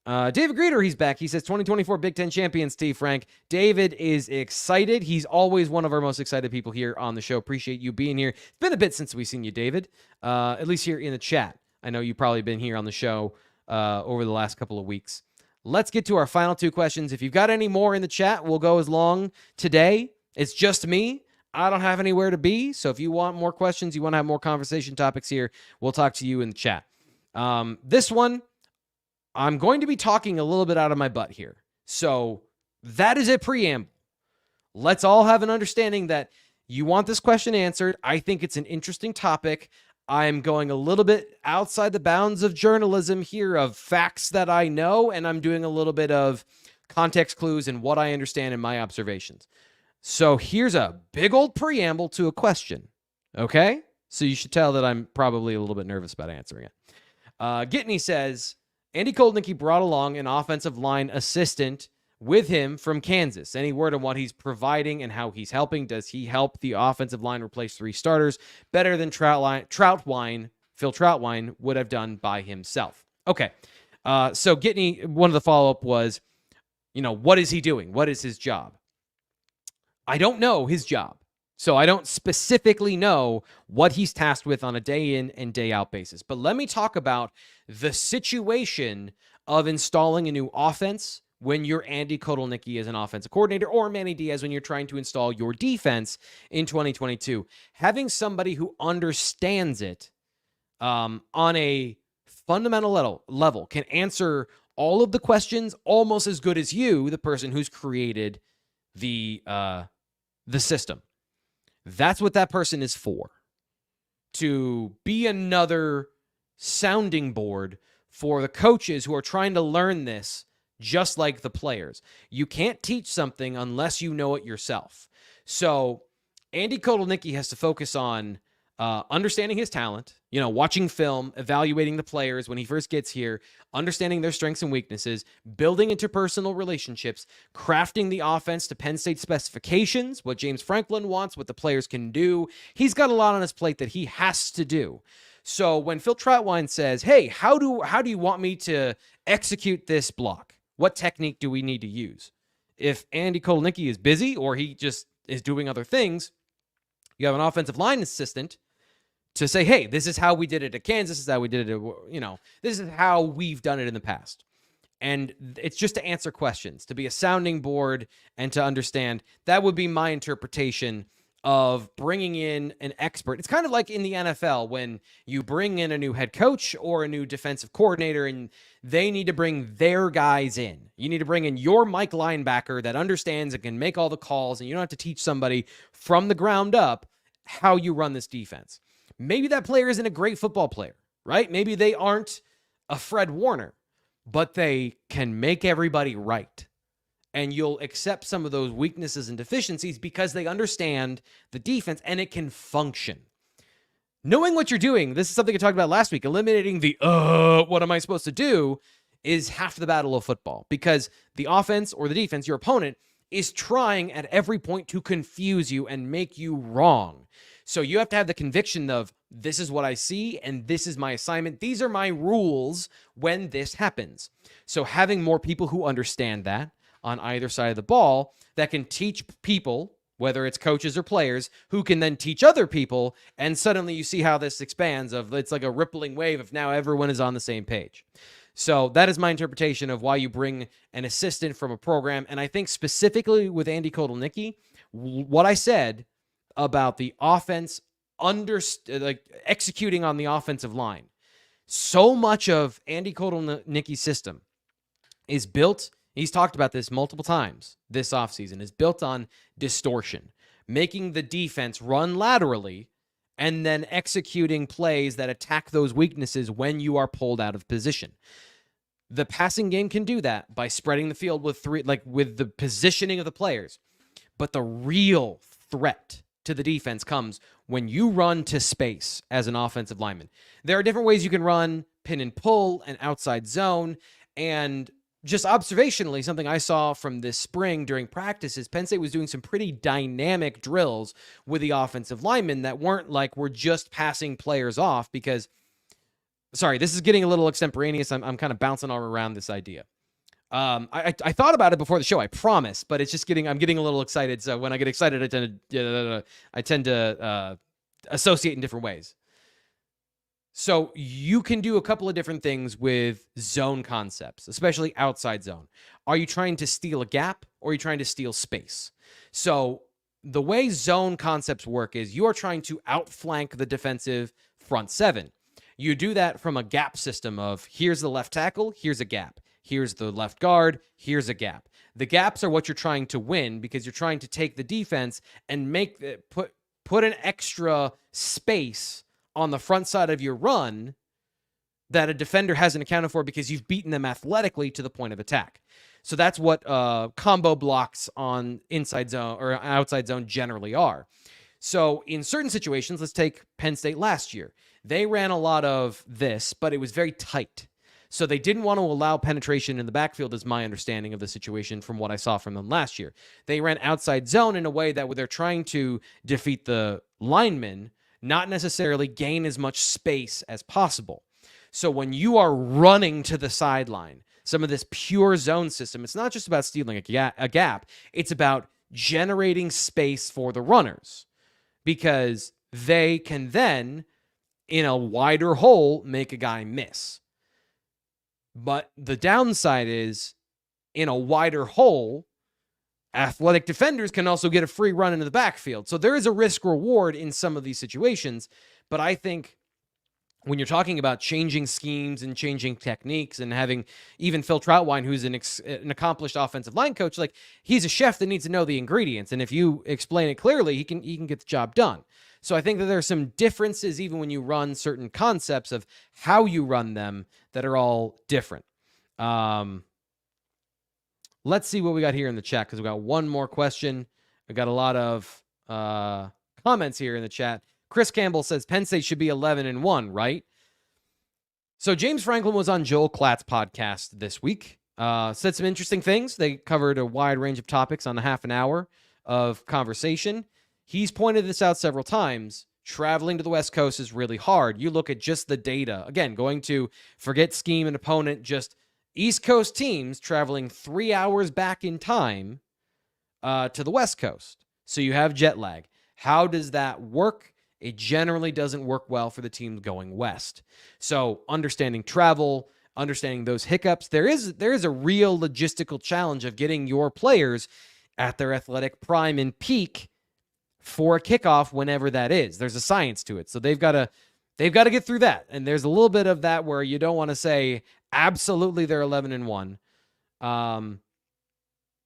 Speaker 1: David Greeter, he's back. He says 2024 Big Ten champions, T. Frank. David is excited. He's always one of our most excited people here on the show. Appreciate you being here. It's been a bit since we've seen you, David, at least here in the chat. I know you've probably been here on the show over the last couple of weeks. Let's get to our final two questions. If you've got any more in the chat, we'll go as long today. It's just me. I don't have anywhere to be. So if you want more questions, you want to have more conversation topics here, we'll talk to you in the chat. This one, I'm going to be talking a little bit out of my butt here. So that is a preamble. Let's all have an understanding that you want this question answered. I think it's an interesting topic. I'm going a little bit outside the bounds of journalism here, of facts that I know, and I'm doing a little bit of context clues and what I understand in my observations. So here's a big old preamble to a question, okay? So you should tell that I'm probably a little bit nervous about answering it. Nittany says, Andy Kotelnicki brought along an offensive line assistant with him from Kansas. Any word on what he's providing and how he's helping? Does he help the offensive line replace 3 starters better than Phil Trautwein would have done by himself? Okay. So Nittany, one of the follow-up was, what is he doing? What is his job? I don't know his job. So I don't specifically know what he's tasked with on a day in and day out basis. But let me talk about the situation of installing a new offense when you're Andy Kotelnicki as an offensive coordinator, or Manny Diaz when you're trying to install your defense in 2022. Having somebody who understands it on a fundamental level can answer all of the questions almost as good as you, the person who's created the system. That's what that person is for. To be another sounding board for the coaches who are trying to learn this, just like the players. You can't teach something unless you know it yourself. So Andy Kotelnicki has to focus on understanding his talent, watching film, evaluating the players when he first gets here, understanding their strengths and weaknesses, building interpersonal relationships, crafting the offense to Penn State specifications, what James Franklin wants, what the players can do. He's got a lot on his plate that he has to do. So when Phil Trautwein says, hey, how do you want me to execute this block? What technique do we need to use? If Andy Kotelnicki is busy or he just is doing other things, you have an offensive line assistant to say, hey, this is how we did it at Kansas. This is how we did it this is how we've done it in the past. And it's just to answer questions, to be a sounding board and to understand. That would be my interpretation of bringing in an expert. It's kind of like in the NFL when you bring in a new head coach or a new defensive coordinator and they need to bring their guys in. You need to bring in your Mike linebacker that understands and can make all the calls, and you don't have to teach somebody from the ground up how you run this defense. Maybe that player isn't a great football player, right? Maybe they aren't a Fred Warner, but they can make everybody right. And you'll accept some of those weaknesses and deficiencies because they understand the defense and it can function. Knowing what you're doing, this is something I talked about last week, eliminating the, what am I supposed to do, is half the battle of football, because the offense or the defense, your opponent, is trying at every point to confuse you and make you wrong. So you have to have the conviction of, this is what I see and this is my assignment. These are my rules when this happens. So having more people who understand that on either side of the ball that can teach people, whether it's coaches or players, who can then teach other people, and suddenly you see how this expands it's like a rippling wave of now everyone is on the same page. So that is my interpretation of why you bring an assistant from a program. And I think specifically with Andy Kotelnicki, what I said about the offense, executing on the offensive line, so much of Andy Kotelnicki's system is built, he's talked about this multiple times this offseason, is built on distortion, making the defense run laterally and then executing plays that attack those weaknesses when you are pulled out of position. The passing game can do that by spreading the field with the positioning of the players. But the real threat to the defense comes when you run to space as an offensive lineman. There are different ways you can run pin and pull and outside zone. And just observationally, something I saw from this spring during practice is Penn State was doing some pretty dynamic drills with the offensive linemen that weren't like we're just passing players off because, sorry, this is getting a little extemporaneous. I'm kind of bouncing all around this idea. I thought about it before the show, I promise, but it's just I'm getting a little excited. So when I get excited, I tend to associate in different ways. So you can do a couple of different things with zone concepts, especially outside zone. Are you trying to steal a gap or are you trying to steal space? So the way zone concepts work is you are trying to outflank the defensive front seven. You do that from a gap system of here's the left tackle, here's a gap. Here's the left guard, here's a gap. The gaps are what you're trying to win because you're trying to take the defense and put an extra space on the front side of your run that a defender hasn't accounted for because you've beaten them athletically to the point of attack. So that's what combo blocks on inside zone or outside zone generally are. So in certain situations, let's take Penn State last year. They ran a lot of this, but it was very tight. So they didn't want to allow penetration in the backfield, is my understanding of the situation from what I saw from them last year. They ran outside zone in a way that they're trying to defeat the linemen, not necessarily gain as much space as possible. So when you are running to the sideline, some of this pure zone system, it's not just about stealing a gap. It's about generating space for the runners because they can then, in a wider hole, make a guy miss. But the downside is, in a wider hole, athletic defenders can also get a free run into the backfield. So there is a risk reward in some of these situations. But I think when you're talking about changing schemes and changing techniques and having even Phil Troutwine, who's an accomplished offensive line coach, like he's a chef that needs to know the ingredients. And if you explain it clearly, he can get the job done. So I think that there are some differences even when you run certain concepts of how you run them that are all different. Let's see what we got here in the chat because we got one more question. We got a lot of comments here in the chat. Chris Campbell says Penn State should be 11-1, right? So James Franklin was on Joel Klatt's podcast this week. Said some interesting things. They covered a wide range of topics on a half an hour of conversation. He's pointed this out several times. Traveling to the West Coast is really hard. You look at just the data. Again, going to forget scheme and opponent, just East Coast teams traveling 3 hours back in time to the West Coast. So you have jet lag. How does that work? It generally doesn't work well for the teams going west. So understanding travel, understanding those hiccups, there is a real logistical challenge of getting your players at their athletic prime and peak for a kickoff whenever that is. There's a science to it. So they've got to get through that. And there's a little bit of that where you don't want to say absolutely they're 11-1.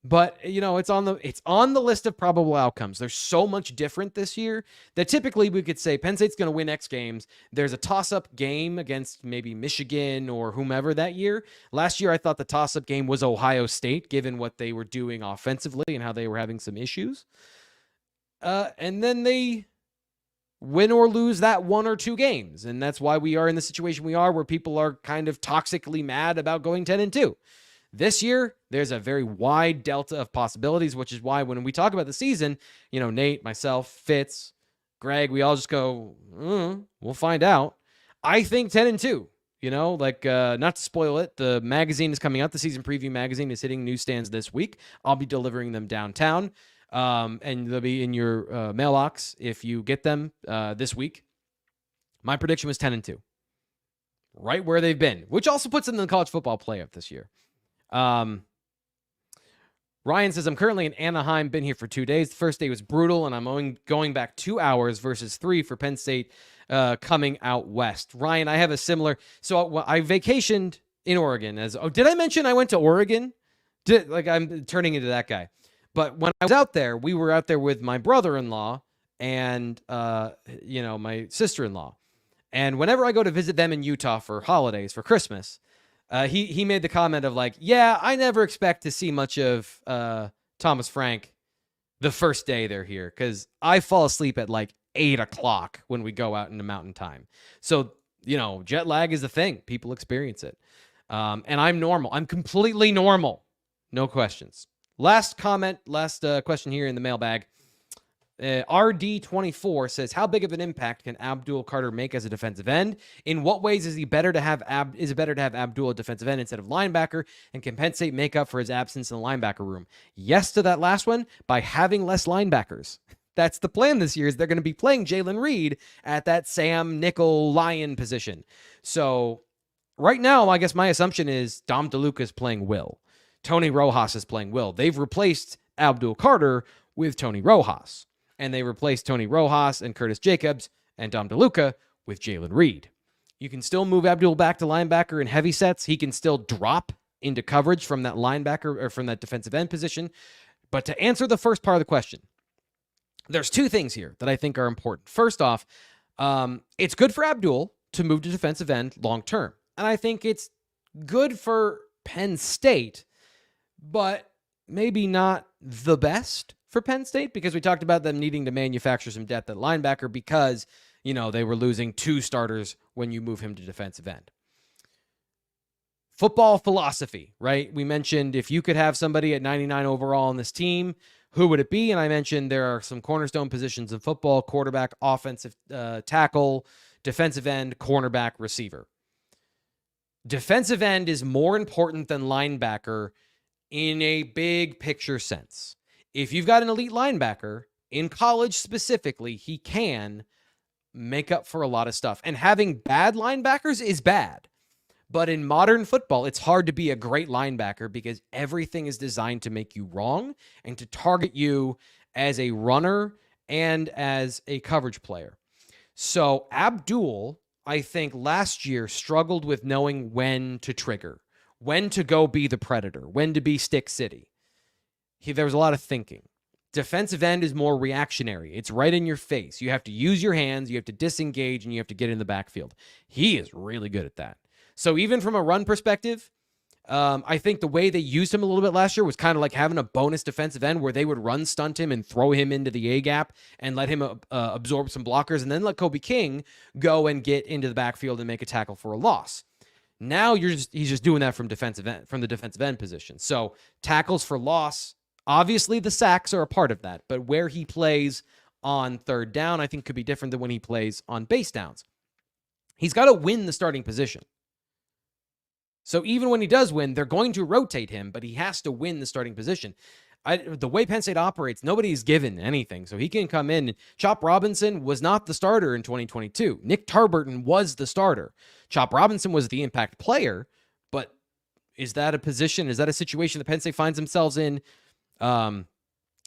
Speaker 1: But you know, it's on the list of probable outcomes. There's so much different this year that typically we could say Penn State's going to win X games. There's a toss-up game against maybe Michigan or whomever that year. Last year, I thought the toss-up game was Ohio State, given what they were doing offensively and how they were having some issues. And then they win or lose that 1 or 2 games. And that's why we are in the situation we are where people are kind of toxically mad about going 10-2. This year, there's a very wide delta of possibilities, which is why when we talk about the season, Nate, myself, Fitz, Greg, we all just go, we'll find out. I think 10-2, not to spoil it. The magazine is coming out. The season preview magazine is hitting newsstands this week. I'll be delivering them downtown. And they'll be in your mailbox if you get them this week. My prediction was 10-2. Right where they've been, which also puts them in the college football playoff this year. Ryan says, I'm currently in Anaheim, been here for 2 days. The first day was brutal, and I'm going back 2 hours versus 3 for Penn State coming out west. Ryan, I have a similar... So I vacationed in Oregon. Did I mention I went to Oregon? I'm turning into that guy. But when I was out there, we were out there with my brother-in-law and, my sister-in-law. And whenever I go to visit them in Utah for holidays, for Christmas... he made the comment of I never expect to see much of Thomas Frank the first day they're here because I fall asleep at 8 o'clock when we go out into mountain time. So, jet lag is a thing. People experience it. And I'm normal. I'm completely normal. No questions. Last question here in the mailbag. RD24 says, how big of an impact can Abdul Carter make as a defensive end? In what ways is it better to have Abdul a defensive end instead of linebacker? And can Penn State make up for his absence in the linebacker room? Yes to that last one, by having less linebackers. That's the plan this year, is they're going to be playing Jalen Reed at that Sam nickel lion position. So right now, I guess my assumption is Dom DeLuca is playing Will. Tony Rojas is playing Will. They've replaced Abdul Carter with Tony Rojas. And they replaced Tony Rojas and Curtis Jacobs and Dom DeLuca with Jalen Reed. You can still move Abdul back to linebacker in heavy sets. He can still drop into coverage from that linebacker or from that defensive end position. But to answer the first part of the question, there's two things here that I think are important. First off, it's good for Abdul to move to defensive end long term. And I think it's good for Penn State, but maybe not the best for Penn State, because we talked about them needing to manufacture some depth at linebacker because, they were losing 2 starters when you move him to defensive end. Football philosophy, right? We mentioned if you could have somebody at 99 overall on this team, who would it be? And I mentioned there are some cornerstone positions in football: quarterback, offensive tackle, defensive end, cornerback, receiver. Defensive end is more important than linebacker in a big picture sense. If you've got an elite linebacker, in college specifically, he can make up for a lot of stuff. And having bad linebackers is bad. But in modern football, it's hard to be a great linebacker because everything is designed to make you wrong and to target you as a runner and as a coverage player. So Abdul, I think last year, struggled with knowing when to trigger, when to go be the predator, when to be Stick City. There was a lot of thinking. Defensive end is more reactionary. It's right in your face. You have to use your hands, you have to disengage, and you have to get in the backfield. He is really good at that. So even from a run perspective, I think the way they used him a little bit last year was kind of like having a bonus defensive end where they would run stunt him and throw him into the A-gap and let him absorb some blockers and then let Kobe King go and get into the backfield and make a tackle for a loss. Now he's just doing that from the defensive end position. So tackles for loss, obviously the sacks are a part of that, but where he plays on third down, I think could be different than when he plays on base downs. He's got to win the starting position. So even when he does win, they're going to rotate him, but he has to win the starting position. The way Penn State operates, nobody's given anything. So he can come in. Chop Robinson was not the starter in 2022. Nick Tarburton was the starter. Chop Robinson was the impact player, but is that a position? Is that a situation that Penn State finds themselves in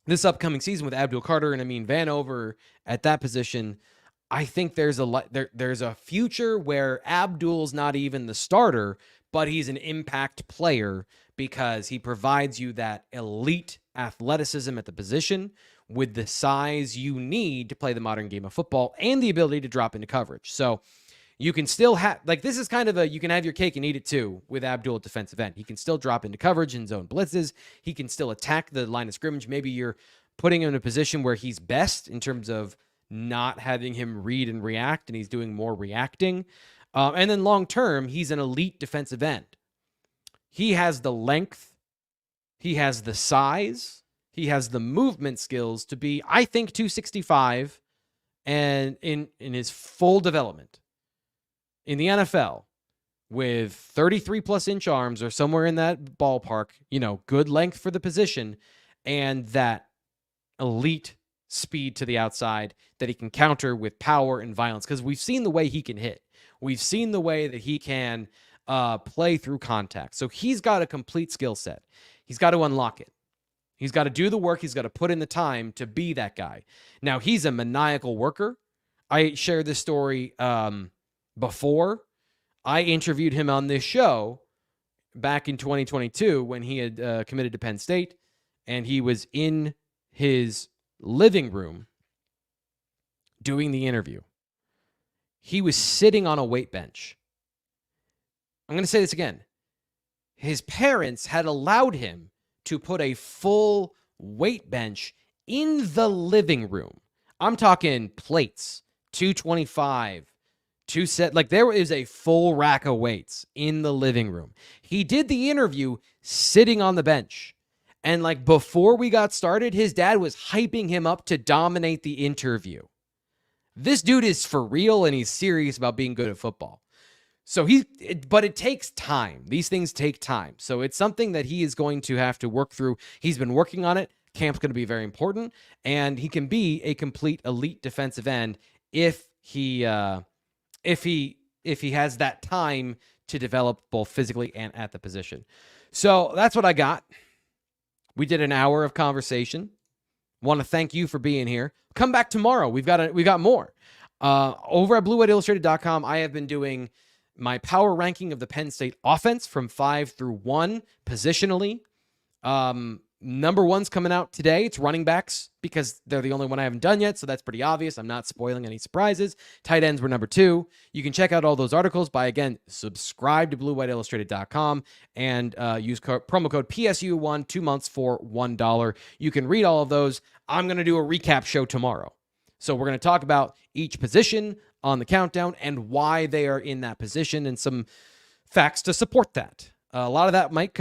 Speaker 1: this upcoming season with Abdul Carter and Amin Vanover at that position? I think there's a future where Abdul's not even the starter, but he's an impact player because he provides you that elite athleticism at the position with the size you need to play the modern game of football and the ability to drop into coverage. So you can still have, this is kind of you can have your cake and eat it too with Abdul at defensive end. He can still drop into coverage and zone blitzes. He can still attack the line of scrimmage. Maybe you're putting him in a position where he's best in terms of not having him read and react, and he's doing more reacting. And then long term, he's an elite defensive end. He has the length, he has the size, he has the movement skills to be, I think, 265 and in his full development in the NFL with 33 plus inch arms or somewhere in that ballpark, good length for the position and that elite speed to the outside that he can counter with power and violence. Because we've seen the way he can hit. We've seen the way that he can play through contact. So he's got a complete skill set. He's got to unlock it. He's got to do the work. He's got to put in the time to be that guy. Now, he's a maniacal worker. I shared this story before. I interviewed him on this show back in 2022 when he had committed to Penn State, and he was in his living room doing the interview. He was sitting on a weight bench. I'm going to say this again. His parents had allowed him to put a full weight bench in the living room. I'm talking plates, 225, two set. Like there is a full rack of weights in the living room. He did the interview sitting on the bench. And like before we got started, his dad was hyping him up to dominate the interview. This dude is for real and he's serious about being good at football. So but it takes time. These things take time. So it's something that he is going to have to work through. He's been working on it. Camp's going to be very important, and he can be a complete elite defensive end if he has that time to develop both physically and at the position. So that's what I got. We did an hour of conversation. Want to thank you for being here. Come back tomorrow. We got more. Over at BlueWhiteIllustrated.com, I have been doing my power ranking of the Penn State offense from 5 through 1 positionally. Number 1's coming out today. It's running backs because they're the only one I haven't done yet, so that's pretty obvious. I'm not spoiling any surprises. Tight ends were number 2. You can check out all those articles by, again, subscribe to BlueWhiteIllustrated.com and use promo code PSU1, 2 months for $1. You can read all of those. I'm going to do a recap show tomorrow. So we're going to talk about each position on the countdown and why they are in that position and some facts to support that. A lot of that might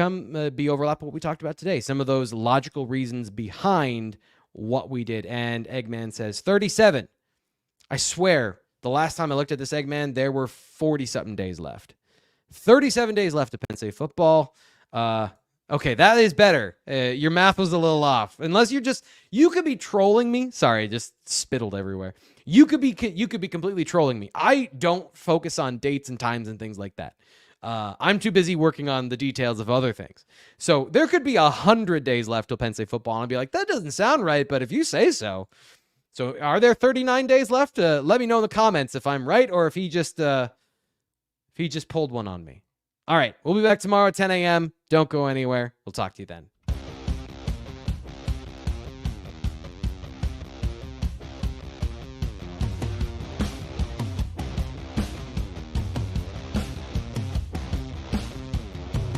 Speaker 1: be overlap with what we talked about today. Some of those logical reasons behind what we did. And Eggman says 37. I swear, the last time I looked at this, Eggman, there were 40-something days left. 37 days left of Penn State football. Okay, that is better. Your math was a little off. Unless you could be trolling me. Sorry, just spittled everywhere. You could be completely trolling me. I don't focus on dates and times and things like that. I'm too busy working on the details of other things. So there could be 100 days left till Penn State football, and I'll be like, that doesn't sound right, but if you say so. So are there 39 days left? Let me know in the comments if I'm right or if he just pulled one on me. All right, we'll be back tomorrow at 10 a.m. Don't go anywhere. We'll talk to you then.